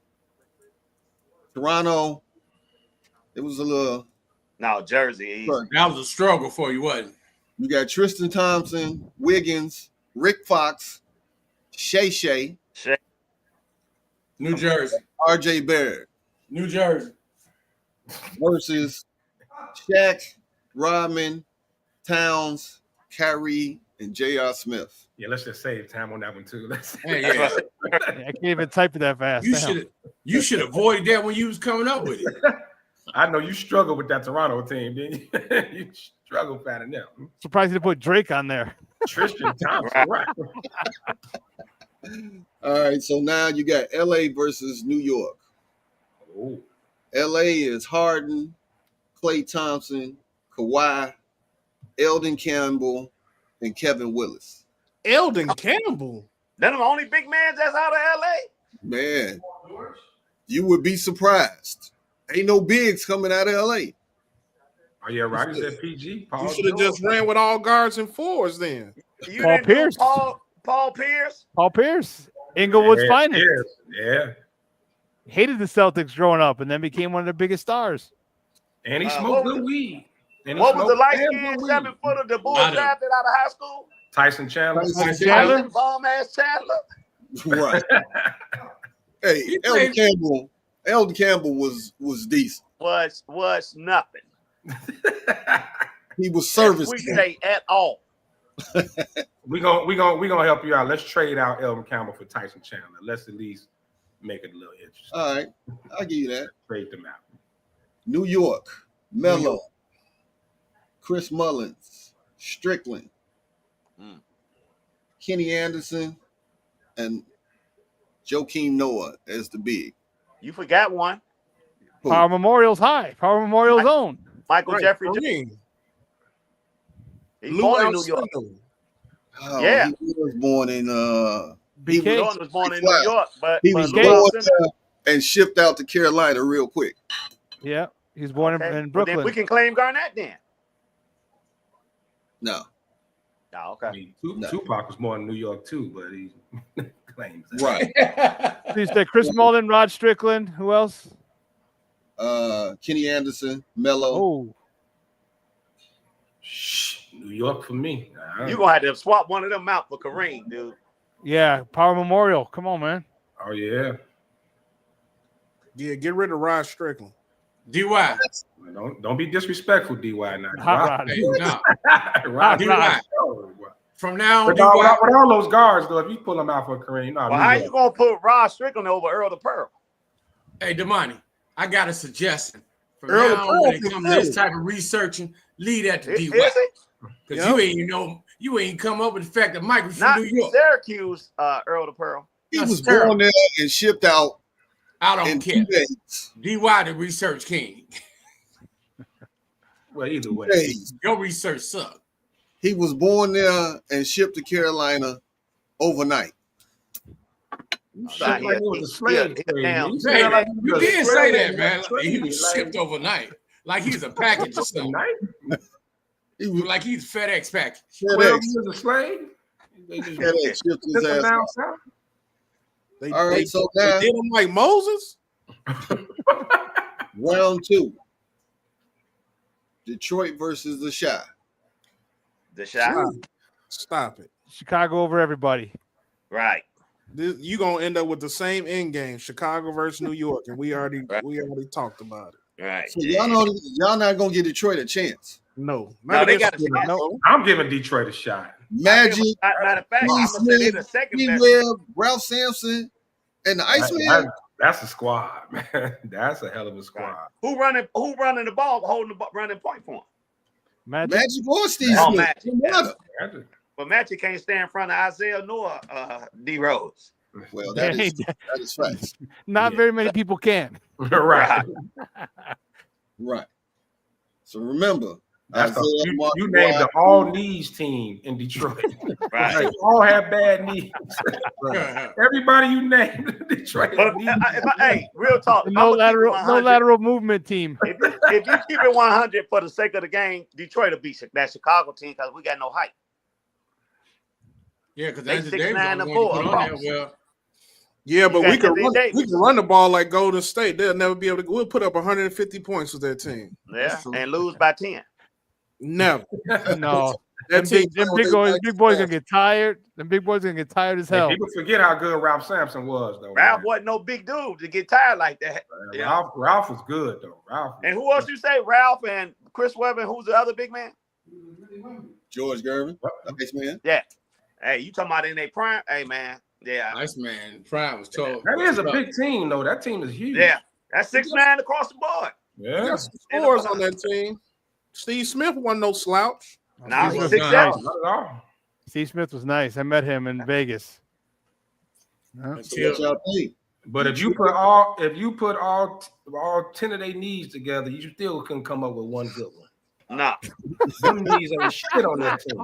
Toronto, it was a little. No, Jersey. Easy. that was a struggle for you, wasn't it? You got Tristan Thompson, Wiggins, Rick Fox, Shay Shay, New Jersey. RJ Barrett New Jersey. versus Shaq, Rodman, Towns, Kyrie, and J.R. Smith. Yeah, let's just save time on that one too. Hey, yeah. I can't even type it that fast. Damn. You should avoid that when you was coming up with it. I know you struggled with that Toronto team, didn't you? You struggled finding them. Surprised you didn't put Drake on there. Tristan Thompson, right? All right, so now you got L.A. versus New York. Oh, L.A. is Harden, Klay Thompson, Kawhi, Eldon Campbell, and Kevin Willis. Eldon Campbell. Them the only big man that's out of LA. Man, you would be surprised. Ain't no bigs coming out of L.A. oh yeah, Rocky said PG. Paul You should have George. just ran with all guards and fours then. You Paul didn't do Pierce. Paul Pierce. Paul Pierce, Inglewood's finest. Yeah. Hated the Celtics growing up, and then became one of their biggest stars. And he what smoked was good it? weed. And he What was the smoked light damn skinned good 7-footer the Bulls I know. drafted out of high school? Tyson Chandler. Tyson Chandler? Bum ass Chandler. Right. Hey, He Eldon played- Campbell was decent. Was nothing. He was We serviceable. say at all. we gonna help you out. Let's trade out Eldon Campbell for Tyson Chandler. Let's at least make it a little interesting. All right, I'll give you that. Trade them out. New York, York. Melo, Chris Mullins, Strickland, Mm. Kenny Anderson, and Joakim Noah as the big. You forgot one. Who? Power Memorial's high. Power Memorial's own. Michael Right, Jeffrey. Kareem. He's Lou born in New York. Alcindor. Oh, Yeah. he was born in BK. Jordan was born in New York, but he was Lou born Alcindor. and shipped out to Carolina real quick. Yeah, he was born in Well, then Brooklyn. we can claim Garnett then. No. Oh, I okay. mean, Tupac was born in New York too, but he claims that. Right. You said Chris Mullin, Rod Strickland. Who else? Kenny Anderson, Mello. Oh, New York for me. You're going to have to swap one of them out for Kareem, dude. yeah, Power Memorial. Come on, man. Oh yeah. Yeah, get rid of Rod Strickland. DY. Don't be disrespectful, DY. Now, Hot Rod. Hey, no. Rod, DY. From now on, With DY. all those guards, though, if you pull them out for Kareem, you know, Well, how you going to put Rod Strickland over Earl the Pearl? Hey, Damani, I got a suggestion. From Earl now the on, Pearl when it from comes to this Philly. type of researching, leave that to Is DY. it? Because Yep. you ain't come up with the fact that Mike was Not from New York. Syracuse, Earl the Pearl. He That's was terrible. born there and shipped out I don't in care. 2 days. DY, the research king. Well, either way. Days. Your research sucked. He was born there and shipped to Carolina overnight. You Nah, sound like it was a slave trade. damn- You Hey, sound like you was did a say slave that, man. trade, He was like- shipped overnight. Like he's a package or something. Overnight? He was Like he's FedEx package. 12 FedEx. years a slave? They just FedEx shipped his took him ass down out. south? They, All right, they, so they now did him like Moses. round 2. Detroit versus the Shy. The shot. Stop it. Chicago over everybody. Right. You gonna end up with the same end game, Chicago versus New York, and we already talked about it. Right. So y'all not gonna give Detroit a chance. No, No, they got a Chicago. chance. I'm giving Detroit a shot. Magic, Matter of fact, I'm Steve going to say they're the Smith, second Steve best. Webb, Ralph Sampson, and the Iceman. That's a squad, man. That's a hell of a squad. Who running the ball, holding the ball, running point for him? Magic. Magic or Steve Oh, Smith. Magic. No matter. Magic. But Magic can't stand in front of Isaiah nor D Rose. Well, Yeah, that is facts. Not Yeah. very many people can. Right. Right. So remember, That's Isaiah you named the all knees team in Detroit. Right. They all have bad knees. Everybody you named in Detroit. But knees. hey, real talk. No I'ma keep it 100. lateral movement team. If you keep it 100 for the sake of the game, Detroit will beat that Chicago team because we got no height. Yeah, because They that's the day 6'9" going and to four put on there. across. Well, Yeah, but You we got can Anthony run. Davis. We can run the ball like Golden State. They'll never be able to. We'll put up 150 points with that team. Yeah, and lose by 10. Never. No. That team. Them big boys gonna get tired. Them big boys gonna get tired as And hell. people forget how good Ralph Sampson was, though. Ralph man. wasn't no big dude to get tired like that. Yeah. Ralph was good, though. Ralph. And who else you say? Ralph and Chris Webber. And who's the other big man? George Gervin, Iceman. Yeah. Hey, you talking about in their prime? Hey, man. Yeah. nice man. Prime was told. That is a big team, though. That team is huge. Yeah. That's 6'9" across the board. Yeah. Got some scores on that team. Steve Smith wasn't no slouch. Now Steve he's Smith 6'7". was nice. Not at all. Steve Smith was nice. I met him in Vegas. Huh? So what y'all think? But if you put all 10 of their knees together, you still couldn't come up with one good one. Nah. Them knees ain't shit on that team.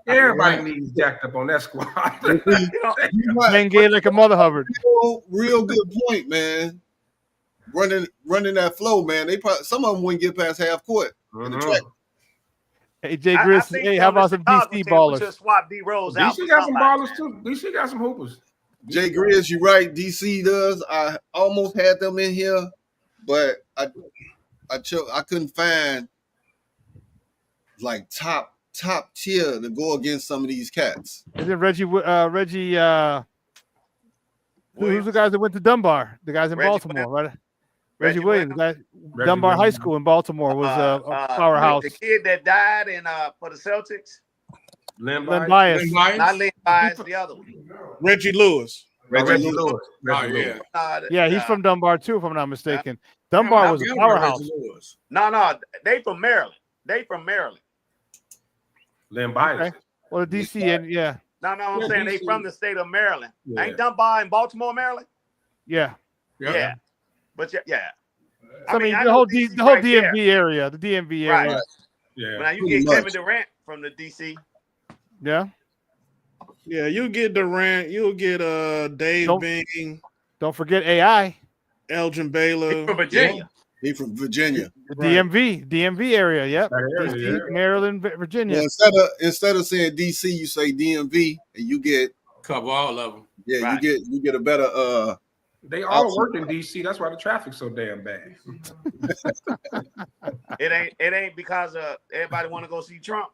Everybody knees jacked up on that squad. You know, Man gay like a mother Hubbard. Real good point, man. Running that flow, man. Some of them wouldn't get past half court in the track. Hey, Jay I Gris, think hey, how about some Chicago DC team, we ballers? should swap D Rose out. DC for got some somebody. ballers too. DC got some hoopers. Jay Grizz, you're right. DC does. I almost had them in here, but I couldn't find like top tier to go against some of these cats. Is it Reggie? Who's the guys that went to Dunbar? The guys in Reggie Baltimore, right? Reggie Reggie Williams, guy, Dunbar High Williams. School in Baltimore was a powerhouse. The kid that died in for the Celtics, Len Len Bias. Bias. not Lynn Bias, the other one. Reggie Lewis. Reggie Lewis. Oh, Reggie yeah. Lewis. Yeah, he's from Dunbar too, if I'm not mistaken. Dunbar was a powerhouse. No, they from Maryland. Len Bias. Okay. Well, the DC and yeah, No, I'm Yeah, saying they DC. from the state of Maryland. Yeah. Ain't Dunbar in Baltimore, Maryland? yeah. Yeah. But yeah. I mean, I the know whole DC the whole right there. DMV area, the DMV Right. area. Yeah. But now you Pretty get much. Kevin Durant from the DC. Yeah. Yeah, you'll get Durant. You'll get Dave Don't- Bing, Don't forget AI, Elgin He's Baylor. from Virginia. He from Virginia. the Right. DMV area. Yep. That area, DC, yeah. Maryland, Well, Virginia. instead of saying DC, you say DMV, and you get Cover all of them. Right. you get a better They all Option. work in DC. That's why the traffic's so damn bad. It ain't because everybody want to go see Trump.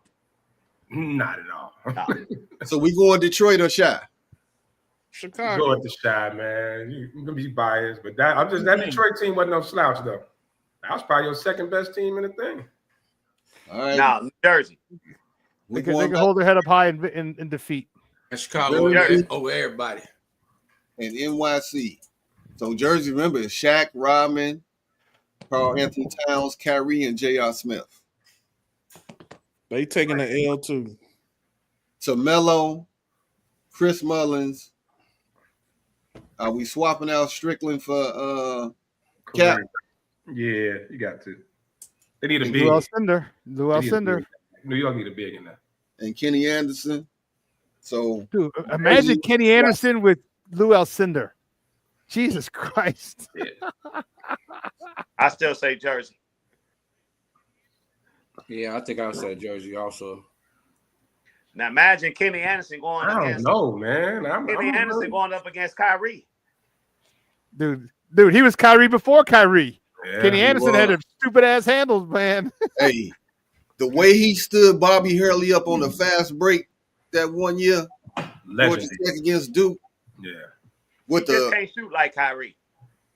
Not at all. No. So we going Detroit or Shy? Chicago. Go at the shot, man. You can be biased, but that Detroit team wasn't no slouch though. That was probably your second best team in the thing. All right. No, New Jersey. we They going can hold their head up high in defeat. And Chicago Really? over everybody. in NYC. So Jersey, remember, it's Shaq, Rodman, Karl Anthony Towns, Kyrie, and J.R. Smith. They taking the L too. To Melo, Chris Mullins. Are we swapping out Strickland for Cap? Yeah, you got to. They need a And big. Lou Alcindor. Lou They need a Alcindor. big. New York need a big in there. and Kenny Anderson? So Dude, imagine Kenny Anderson with Lou Alcindor. Jesus Christ. I still say Jersey. Yeah, I think I would say Jersey also. Now imagine Kenny Anderson going I don't against know, man. Kenny Anderson going up against Kyrie. Dude, he was Kyrie before Kyrie. Yeah, Kenny he Anderson was. had them stupid ass handles, man. hey, the way he stood Bobby Hurley up on the fast break that one year, Georgia Legendary. Tech against Duke, Yeah. with He just the can't shoot like Kyrie.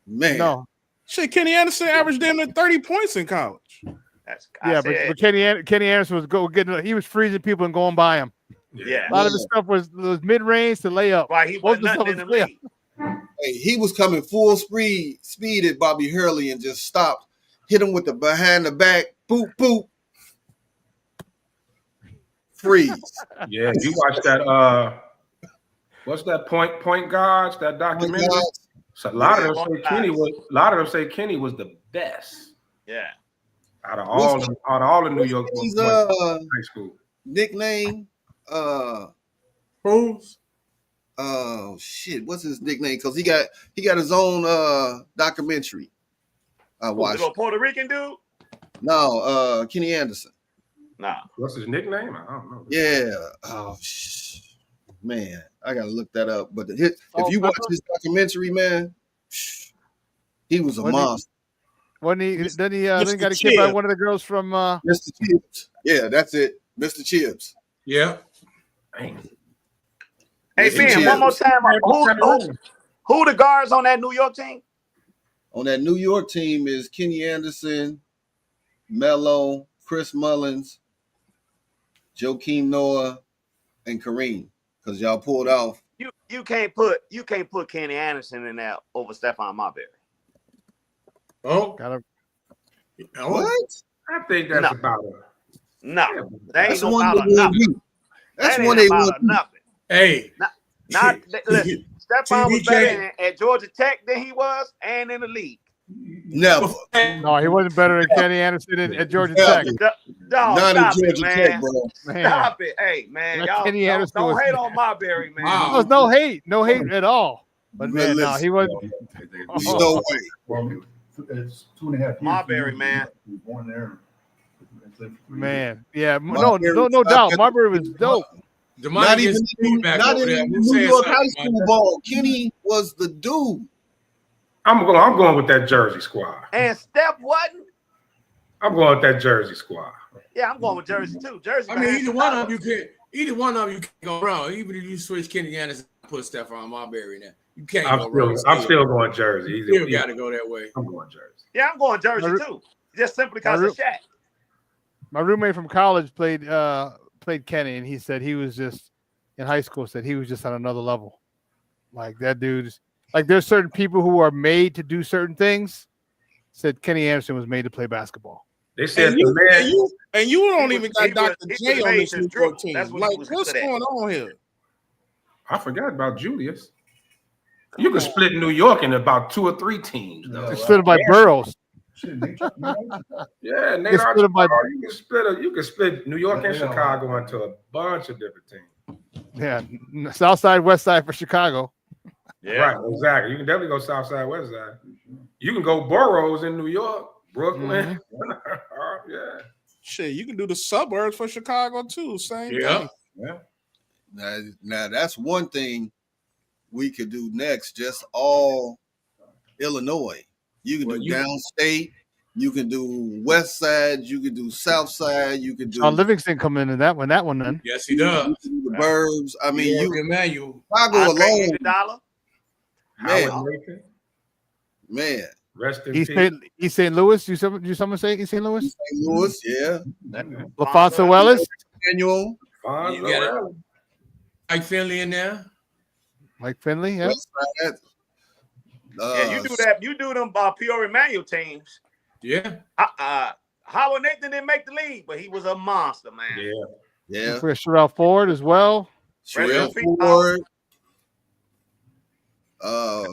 man. No. Shit, Kenny Anderson averaged damn near 30 points in college. But Kenny Anderson was getting, he was freezing people and going by him. Yeah. A lot of his stuff was mid range to layup. Why he Most was of the nothing in stuff the was league. Hey, he was coming full speed at Bobby Hurley and just stopped, hit him with the behind the back, boop, boop, freeze. Yeah, you watch that what's that point guards, that documentary? So a lot of them say Kenny was the best Yeah. out of all the New York His high school. nickname, Who's? oh shit, what's his nickname? Because he got his own documentary. I Who's the watched. little Puerto Rican dude? No, Kenny Anderson. Nah. What's his nickname? I don't know. Yeah. Oh man, I gotta look that up. But if you watch this documentary, man, he was a monster. Then he Mr. got a kid by Chibb. one of the girls from Mr. Chibbs. Yeah, that's it. Mr. Chibbs. Yeah. Hey, Mr. Ben, Chibbs. one more time. Who the guards on that New York team? On that New York team is Kenny Anderson, Melo, Chris Mullins, Joakim Noah, and Kareem. Because y'all pulled off. You can't put Kenny Anderson in there over Stephon Marbury. Oh. What? I think that's about it. No, they ain't That's no one about they nothing. won. That's That one ain't they about won. nothing. Hey. Not listen. Stephon was TBJ. better at Georgia Tech than he was, and in the league. Never. No, he wasn't better than Kenny Anderson at Georgia Never. Tech. Dog, Not in stop it, Georgia Tech, man. bro. Man. Stop it, hey man. That Y'all Kenny Anderson don't was- hate on Marbury, man. Wow. There was no hate at all. But man, no, he wasn't. There's no way. Well, it's 2.5 years. Marbury, man. He was born there. Man, yeah, no Marbury was doubt. not- Marbury was dope. Not even feedback not over in there. Who's New saying York something high about school ball. Kenny was the dude. I'm going with that Jersey squad. And Steph wasn't. I'm going with that Jersey squad. Yeah, I'm going with Jersey too. Jersey. I mean, behind either one Chicago. of you can go wrong. Even if you switch Kenny Anderson and put Stephon Marbury in there, you can't go wrong. I'm still going Jersey. You still got to go that way. I'm going Jersey. Yeah, I'm going Jersey too. Just simply because of Shaq. My roommate from college played Kenny, and he said he was just in high school. Said he was just on another level. Like that dude's. Like there's certain people who are made to do certain things. Said Kenny Anderson was made to play basketball. They said And you, the man. and you don't even got he Dr. was J on made this to New dribble. York team. That's what Like, he was what's good at. going on here? I forgot about Julius. You can split New York in about 2 or 3 teams, though. It's split by boroughs. Shit, Nate, Yeah, Nate It's split by- you can split New York and Yeah. Chicago into a bunch of different teams. Yeah, South Side, West Side for Chicago. Yeah. Right, exactly. You can definitely go South Side, West Side. You can go boroughs in New York, Brooklyn. Yeah. Shit, you can do the suburbs for Chicago too. Same thing. Now that's one thing we could do next. Just all Illinois. You can do downstate. You can do West Side. You can do South Side. You can do. Livingston coming into that one. That one then. Yes, he does. The burbs. I mean, you Emmanuel. Chicago alone. Howard Man. Rest in East peace. St. Louis. You someone say East St. Louis? St. Louis, yeah. LaFonso Ellis. Manuel. You got it. Mike Finley in there. Mike Finley, yeah. West Side. Yeah, you do that. You do them Peoria Manual teams. Yeah. Howard Nathan didn't make the league, but he was a monster, man. Yeah. We got Sherrell Ford as well. Sherrell Ford.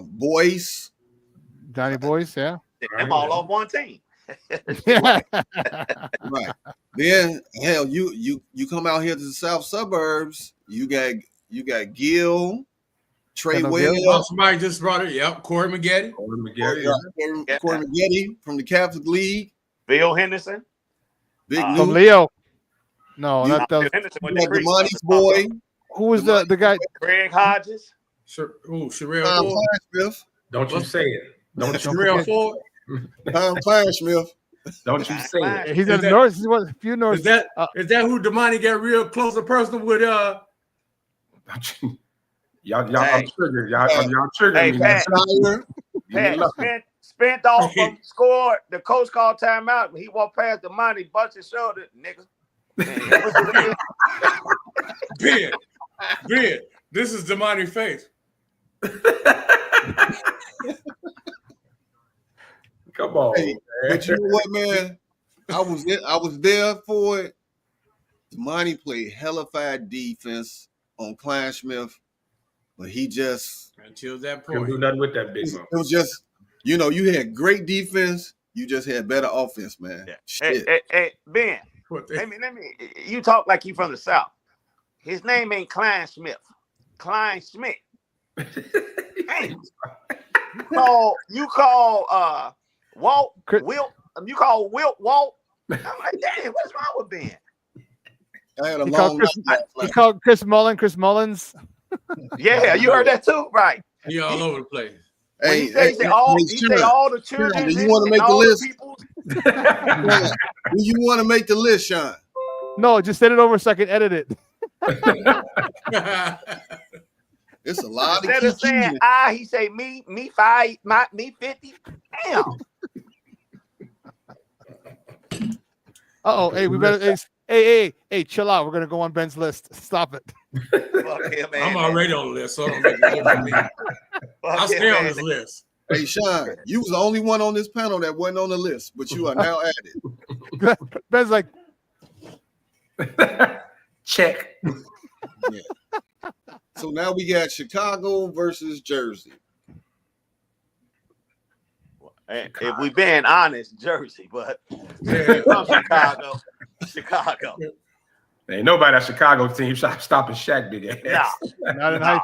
Boyce. Johnny Boyce, yeah. Them all on one team. Yeah. Right. Then hell, you come out here to the south suburbs. You got Gill, Trey Webb. Oh, somebody just brought it. Yep, Corey Maggette. Corey Maggette from the Catholic League. Bill Henderson. Big From Leo. No, not Bill the. Henderson with You the got Creeks. Demoni's boy. Who was the guy? Greg Hodges. Sherrell Ford. Smith. Don't you say it. Don't you Sherrell Ford. Clarence Smith. Don't you say it. He's in the north. He's one of the few north. Is that who Damani got real close and personal with? Y'all I'm triggered. Y'all triggered Hey, me. Pat, spent off from scored. The coach called timeout. He walked past the money, bunched his shoulder, nigga. Ben, this is Damani face. Come on, Hey, but you know what, man? I was there for it. Monty played hellified defense on Klein Smith, but he just until that couldn't point do nothing with that big man. it was just, you had great defense, you just had better offense, man. Yeah. Shit. Hey, Ben. Let me. You talk like you from the South. His name ain't Klein Smith. Klein Smith. Hey. You call Walt Wilt. You call Wilt Walt. I'm like, damn, what's wrong with Ben? I had a He long called Chris Mullins. Yeah, you heard that too, right? He all over the place. Hey, he say all the children. Do you want to make the list? Do you want to make the list, Sean? No, just send it over so I can edit it. It's a lot Instead of of saying he say me 50. Damn. Hey, we better. Hey, chill out. We're gonna go on Ben's list. Stop it. Fuck him, man. I'm already on the list, so don't make it different for me. I'll stay on this list. Hey, Sean, you was the only one on this panel that wasn't on the list, but you are now added. Ben's like, check. Yeah. So now we got Chicago versus Jersey. If we being honest, Jersey, but Chicago. Ain't nobody at Chicago team stopping Shaq big ass. not in high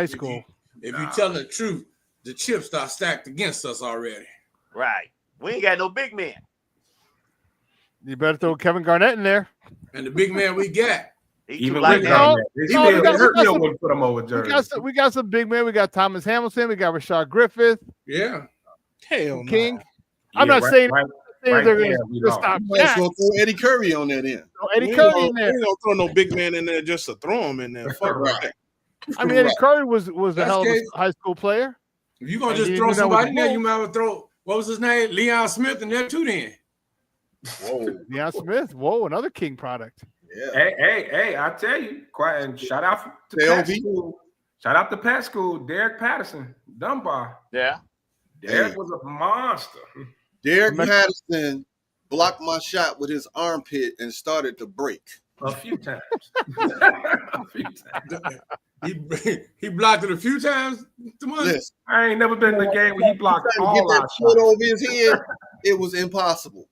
school. If you tell the truth, the chips start stacked against us already. Right. We ain't got no big men. You better throw Kevin Garnett in there. And the big man we got. Even like with that. Garnett, put him over Jersey. We got some big men. We got Thomas Hamilton. We got Rashad Griffith. Yeah. Hell King. no. I'm not saying they're there, going to stop. Let's go throw Eddie Curry on that end. Eddie Curry in there. We don't throw no big man in there just to throw him in there. Fuck Right. I mean, Eddie Curry was a hell of a high school player. If you're going to just throw somebody in there, you might as well throw, what was his name? Leon Smith in there too then. Whoa. Leon Smith. Whoa, another King product. Yeah. Hey, I tell you, quiet and shout out to Pat School. Shout out to Pat School, Derek Patterson, Dunbar. Yeah. Derek was a monster. Derek Patterson blocked my shot with his armpit and started to break. A few times. He blocked it a few times. Listen, I ain't never been in the game where he blocked trying to all get that our foot shots. over his head. It was impossible.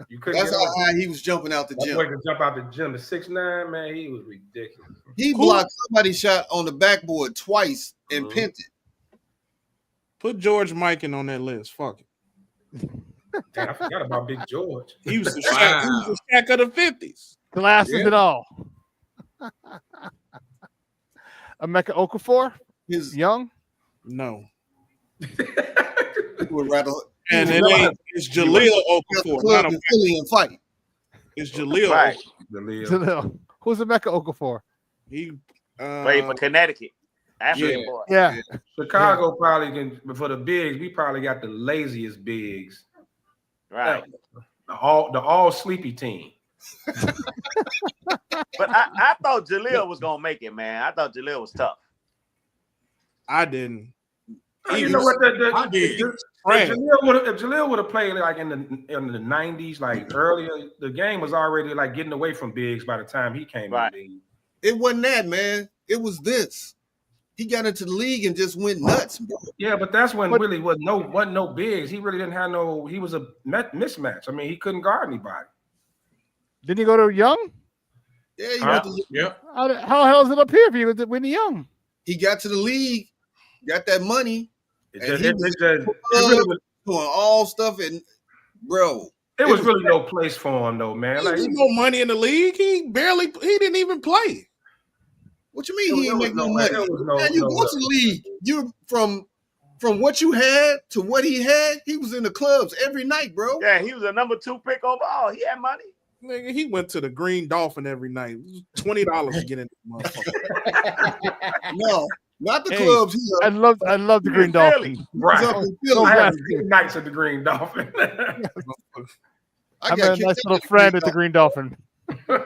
You couldn't That's get how over. high he was jumping out the That gym. boy could jump out the gym. The 6'9", man, he was ridiculous. He blocked somebody's shot on the backboard twice and pinned it. Put George Mikan on that list. Fuck it. Damn, I forgot about Big George. He was the Shaq. He was the Shaq of the 50s. Glasses and all. Emeka Okafor? His young? No. Would rather. And it ain't. It's Jaleel Okafor. Not a Philly and fight. It's Jaleel. Right. Jaleel. Who's Emeka Okafor? He played for Connecticut. African boy. Yeah. Chicago probably can, for the bigs, we probably got the laziest bigs. Right. The all sleepy team. But I thought Jaleel was gonna make it, man. I thought Jaleel was tough. I didn't. You know what? I did. If Jaleel would have played like in the 90s, like earlier, the game was already like getting away from bigs by the time he came in the league. It wasn't that, man. It was this. He got into the league and just went nuts, bro. Yeah, but that's when really wasn't no bigs. He really didn't have no. He was a mismatch. I mean, he couldn't guard anybody. Didn't he go to Young? Yeah, he went to. Yep. How the hell is it up here if he was when he Young? He got to the league, got that money, It and just- he it was really was- doing all stuff. And bro, It was really no place for him though, man. He Like, didn't no money in the league. He didn't even play. what you mean he There ain't was make no no- money? there was no- Man, you no- go to the league. You from what you had to what he had. He was in the clubs every night, bro. Yeah, he was a number 2 pick overall. He had money. Nigga, he went to the Green Dolphin every night. $20 to get in this motherfucker. No, not the Hey, clubs. I love the Green Philly. Dolphin. right. Up in Philly. I had glad. good nights at the Green Dolphin. I met a nice little friend at the Green Dolphin. I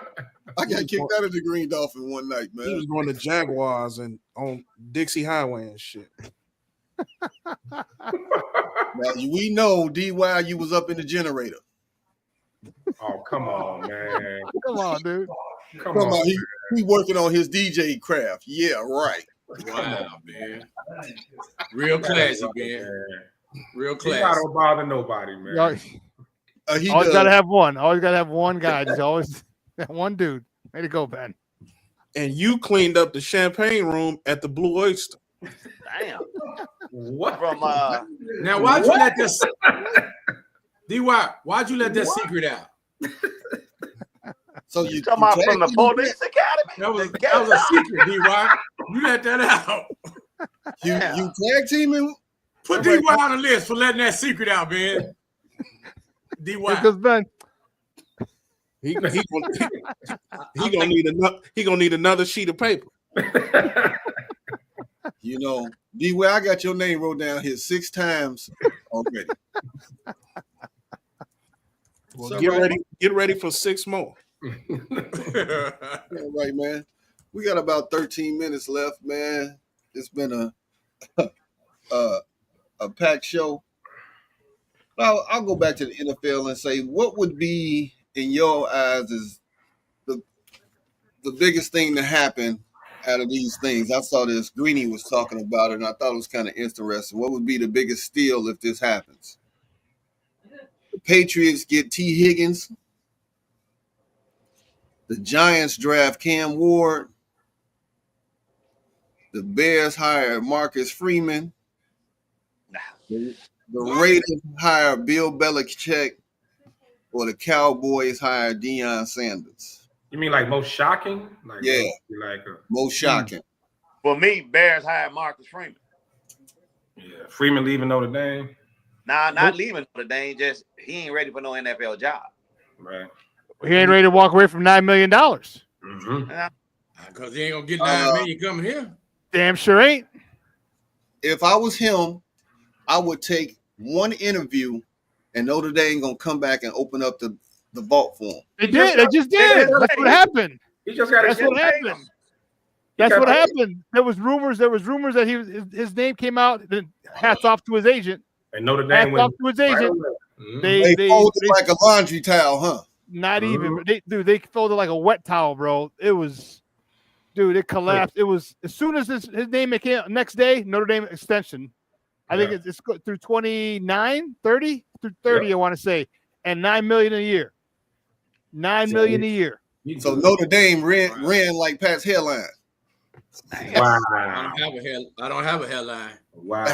got kicked out of the Green Dolphin one night, He man. was going to Jaguars and on Dixie Highway and shit. Now, we know DY, you was up in the generator. Oh, come on, man. Come on, dude. Come Come on. on, he working on his DJ craft. Yeah, right. Wow, man. Real classy, man. Real He classy. don't bother nobody, man. Y'all- He always does. gotta have one. Always gotta have one guy. There's always that one dude. Way to go, Ben. And you cleaned up the champagne room at the Blue Oyster. Damn. What? From Now, why'd you let this DY? Why'd you let that secret out? So you talking about from the tagged police academy? That was a secret, DY. You let that out. you tag teaming? Put DY on the list for letting that secret out, man. DY. Because Ben, He gonna need another sheet of paper. You know, D-Way, I got your name wrote down here 6 times already. Well, So, get ready for 6 more. All right, man. We got about 13 minutes left, man. It's been a packed show. I'll go back to the NFL and say, what would be in your eyes is the biggest thing to happen out of these things? I saw this. Greeny was talking about it, and I thought it was kind of interesting. What would be the biggest steal if this happens? The Patriots get T. Higgins. The Giants draft Cam Ward. The Bears hire Marcus Freeman. The Raiders hire Bill Belichick. Or the Cowboys hire Deion Sanders. You mean like most shocking? Like, Yeah. Most shocking. For me, Bears hired Marcus Freeman. Yeah. Freeman leaving Notre Dame. Nah, not leaving Notre Dame. Just he ain't ready for no NFL job. Right. he ain't ready to walk away from $9 million. Mm-hmm. Because he ain't gonna get 9 million coming here. Damn sure ain't. If I was him, I would take one interview and Notre Dame gonna come back and open up the vault for him. They did. They just did. That's what happened. He just got That's what happened. That's what happened. There was rumors that his name came out. Then hats off to his agent. And Notre Hats Dame off went to his agent. They folded like a laundry towel, huh? Not even. They folded like a wet towel, bro. It was, dude. It collapsed. It was as soon as his name came out, next day, Notre Dame extension. I think it's through 29, 30, through 30, I want to say, and $9 million a year. $9 million a year. So Notre Dame ran like Pat's hairline. Wow. I don't have a headline. Wow.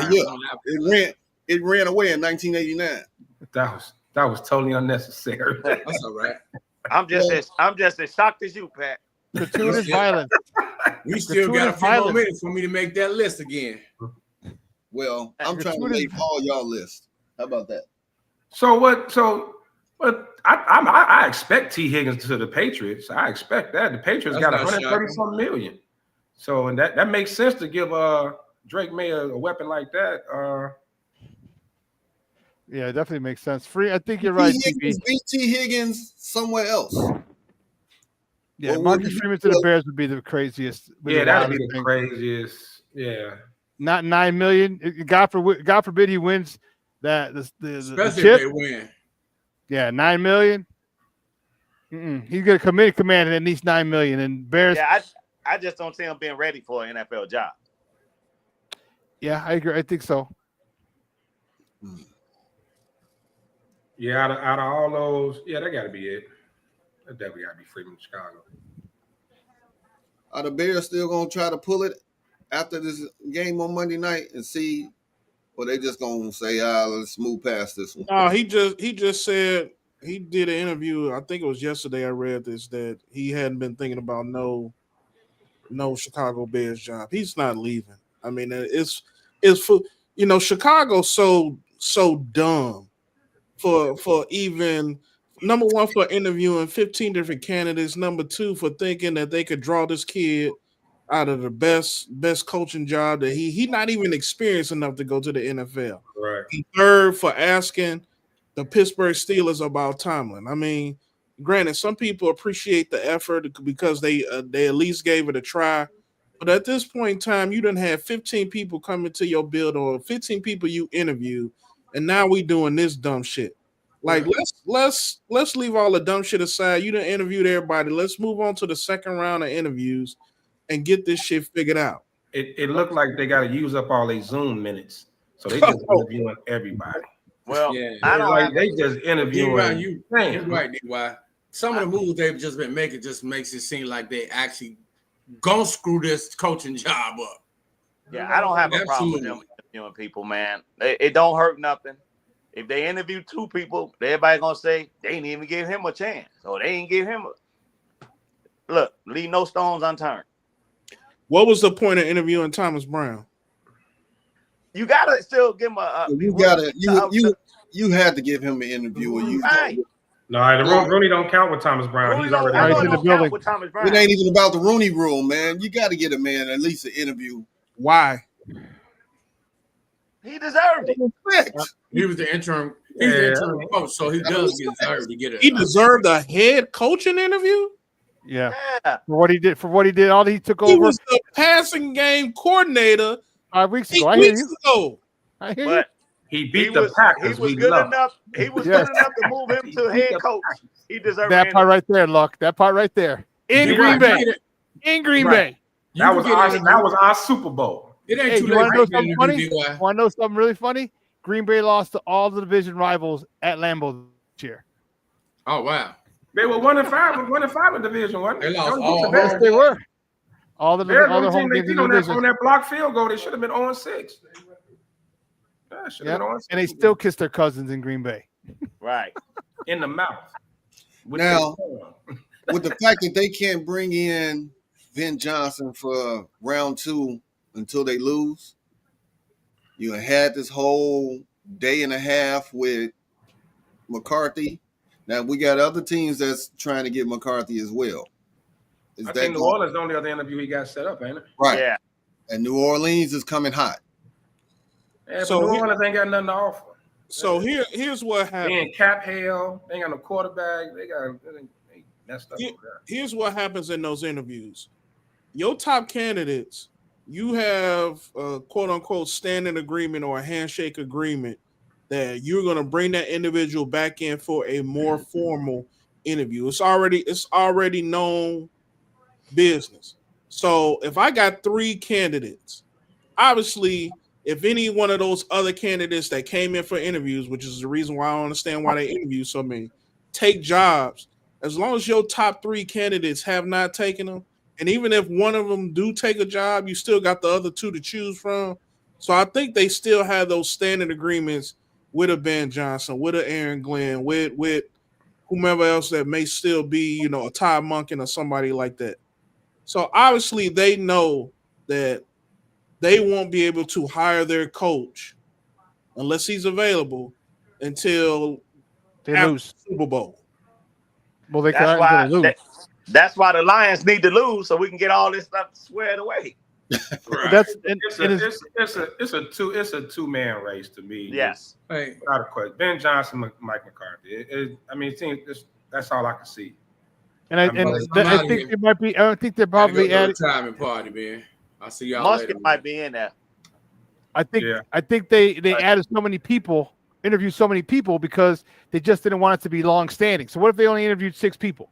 It ran away in 1989. That was totally unnecessary. That's all right. I'm just as shocked as you, Pat. Gratuitous violence. We still got a few more minutes for me to make that list again. Well, I'm trying to make all y'all lists. How about that? I expect T. Higgins to the Patriots. I expect that. The Patriots got 130-something million. So, and that makes sense to give Drake May a weapon like that. Yeah, it definitely makes sense. I think you're right. T. Higgins somewhere else. Yeah, Marcus Freeman to the Bears would be the craziest. Yeah, that would be the craziest. Yeah. Not $9 million. God forbid he wins that Especially chip. if they win. Yeah, $9 million. He's gonna command at least $9 million. And Bears. Yeah, I just don't see him being ready for an NFL job. Yeah, I agree. I think so. Yeah, out of all those, yeah, that got to be it. That definitely got to be Freeman, Chicago. Are the Bears still gonna try to pull it after this game on Monday night and see, or they just gonna say, let's move past this one? No, he just said he did an interview. I think it was yesterday. I read this that he hadn't been thinking about no Chicago Bears job. He's not leaving. I mean, it's for Chicago's so dumb for even number one for interviewing 15 different candidates. Number two for thinking that they could draw this kid out of the best coaching job that he not even experienced enough to go to the NFL. Right. Third for asking the Pittsburgh Steelers about Tomlin. I mean, granted, some people appreciate the effort because they at least gave it a try. But at this point in time, you done had 15 people come into your building or 15 people you interview, and now we doing this dumb shit. Like let's leave all the dumb shit aside. You done interviewed everybody. Let's move on to the second round of interviews and get this shit figured out. It looked like they got to use up all their Zoom minutes, so they just interviewing everybody. Well, yeah, they just interviewing. You're right, D.Y. Some of the moves they've just been making just makes it seem like they actually gonna screw this coaching job up. Yeah, I don't have a problem with them interviewing people, man. It don't hurt nothing. If they interview two people, everybody gonna say they didn't even give him a chance, or they didn't give him look. Leave no stones unturned. What was the point of interviewing Thomas Brown? You gotta still give him you had to give him an interview. Right. No, the Rooney don't count with Thomas Brown. He's already in the building. With Thomas Brown. It ain't even about the Rooney Rule, man. You got to get a man at least an interview. Why? He deserved it. He was the interim. He's the interim coach, so he does deserve to get it. He deserved a head coaching interview. Yeah. For what he did, all he took over. He was the passing game coordinator 5 weeks ago. 8 weeks ago. I hear you. But he beat the Packers. He was good enough. He was good enough to move him to head coach. He deserved that part right there, Luck. That part right there. In Green Bay. In Green Bay. That was our Super Bowl. It ain't Hey, too you late. want to know something funny? Want to know something really funny? Green Bay lost to all the division rivals at Lambeau this year. Oh wow. They were 1-5 in division, wasn't They they? lost all. Yes, they were. All the team home they games in beat the on division. that block field goal, they should have been 0-6. Yep. And they still kiss their cousins in Green Bay. Right. In the mouth. Now, with the fact that they can't bring in Ben Johnson for round 2 until they lose, you had this whole day and a half with McCarthy. Now we got other teams that's trying to get McCarthy as well. I think New Orleans the only other interview he got set up, ain't it? Right. Yeah. And New Orleans is coming hot. Yeah, So but New Orleans ain't got nothing to offer. So here's what happened. They in cap hell. They ain't got no quarterback. They messed up. Here's what happens in those interviews. Your top candidates, you have a quote unquote standing agreement or a handshake agreement that you're going to bring that individual back in for a more formal interview. It's already known business. So if I got 3 candidates, obviously if any one of those other candidates that came in for interviews, which is the reason why I don't understand why they interview so many, take jobs, as long as your top 3 candidates have not taken them, and even if one of them do take a job, you still got the other 2 to choose from. So I think they still have those standing agreements with a Ben Johnson, with a Aaron Glenn, with whomever else that may still be, a Todd Monken or somebody like that. So obviously they know that they won't be able to hire their coach unless he's available until They after lose. the Super Bowl. Well, they That's can't why until they lose. that's why the Lions need to lose so we can get all this stuff squared away. Right. That's It's a two-man race to me. Yes. Hey, Without a question. Ben Johnson, Mike McCarthy. That's all I can see. and I think they might be. I think they're probably adding. retirement party, man. I'll see y'all Musket later. might be in there. I think they added so many people, interviewed so many people because they just didn't want it to be long standing. So what if they only interviewed 6 people,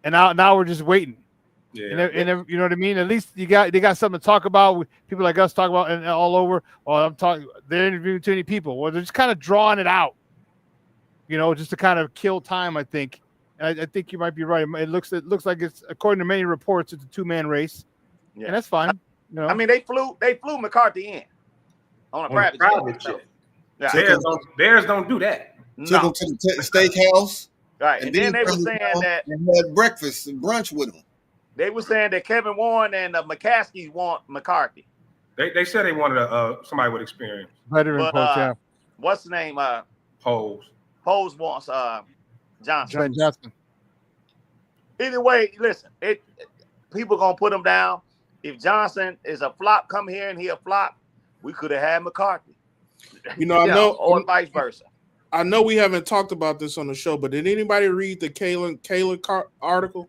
and now we're just waiting? Yeah. And you know what I mean? At least they got something to talk about. People like us talk about and all over. Or they're interviewing too many people. Well, they're just kind of drawing it out, just to kind of kill time. I think, and I think you might be right. It looks like it's, according to many reports, it's a 2-man race, and that's fine. I mean, they flew McCarthy in on a private jet. Yeah. Bears don't do that. Took him to the steakhouse. Right, and then they were saying that they had breakfast and brunch with him. They were saying that Kevin Warren and McCaskey want McCarthy. They said they wanted somebody with experience. Veteran coach, yeah. What's the name? Pose wants Johnson. Johnson. Either way, listen, people gonna put him down. If Johnson is a flop, come here and he a flop, we could have had McCarthy. I know, or vice versa. I know we haven't talked about this on the show, but did anybody read the Kalen article?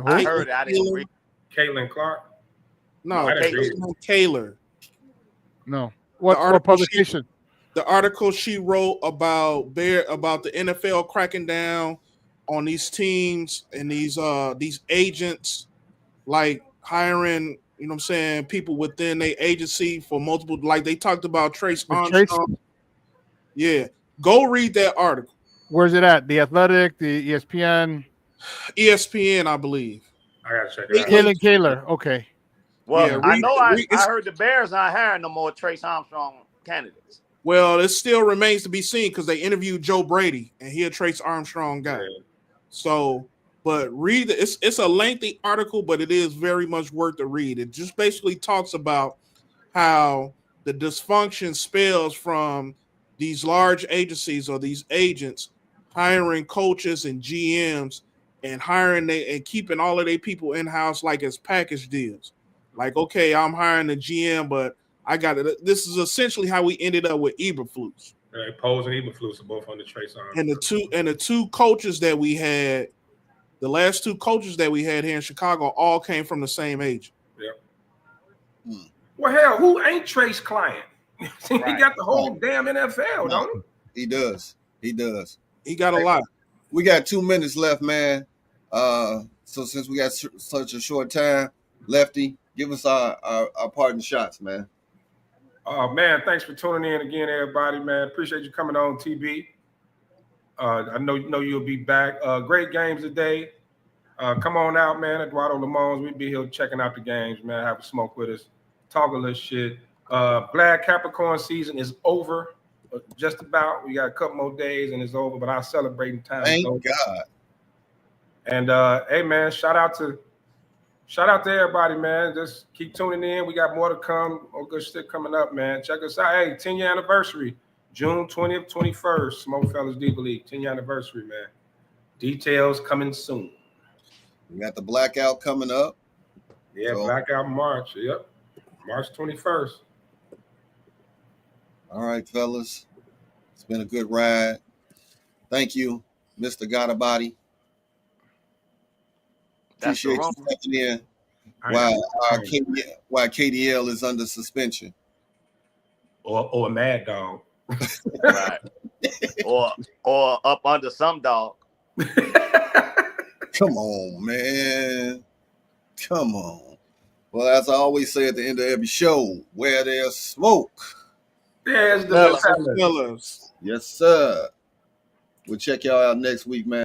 I heard it. I didn't read. Caitlin Clark. No, Kaler. No. What publication? The article she wrote about the NFL cracking down on these teams and these agents, like hiring, people within their agency for multiple, like they talked about Trace Armstrong. Yeah. Go read that article. Where's it at? The Athletic, the ESPN? ESPN, I believe. I gotta check it out. Kaler. Okay. Well, yeah, I heard the Bears not hiring no more Trace Armstrong candidates. Well, it still remains to be seen because they interviewed Joe Brady and he a Trace Armstrong guy. Yeah. So, but read it's a lengthy article, but it is very much worth to read. It just basically talks about how the dysfunction spills from these large agencies or these agents hiring coaches and GMs and hiring and keeping all of their people in-house like as package deals. Like, okay, I'm hiring the GM, but I got it. This is essentially how we ended up with Eberflus. Right, Pose and Eberflus are both on the Trace Armstrong. And the two coaches that we had, the last 2 coaches that we had here in Chicago, all came from the same agent. Yep. Well, hell, who ain't Trace client? He got the whole damn NFL, don't he? He does. He got a lot. We got 2 minutes left, man. So since we got such a short time, Lefty, give us our parting shots, man. Man, thanks for tuning in again, everybody, man. Appreciate you coming on, TB. I know you'll be back. Great games today. Come on out, man. Eduardo Lamons, we'll be here checking out the games, man. Have a smoke with us. Talk a little shit. Glad Capricorn season is over. Just about. We got a couple more days and it's over, but our celebrating time Thank is over. God. And hey, man, shout out to everybody, man. Just keep tuning in. We got more to come. More good shit coming up, man. Check us out. Hey, 10-year anniversary, June 20th, 21st. SmokeFellas Diva League, 10-year anniversary, man. Details coming soon. We got the blackout coming up. Yeah, so, blackout March. Yep, March 21st. All right, fellas. It's been a good ride. Thank you, Mr. Gotabody. Appreciate you stepping in while KDL is under suspension. Or a mad dog. Right. or up under some dog. Come on, man. Come on. Well, as I always say at the end of every show, where there's smoke, There's the Fellas. fellas. Fellas. yes, sir. We'll check y'all out next week, man.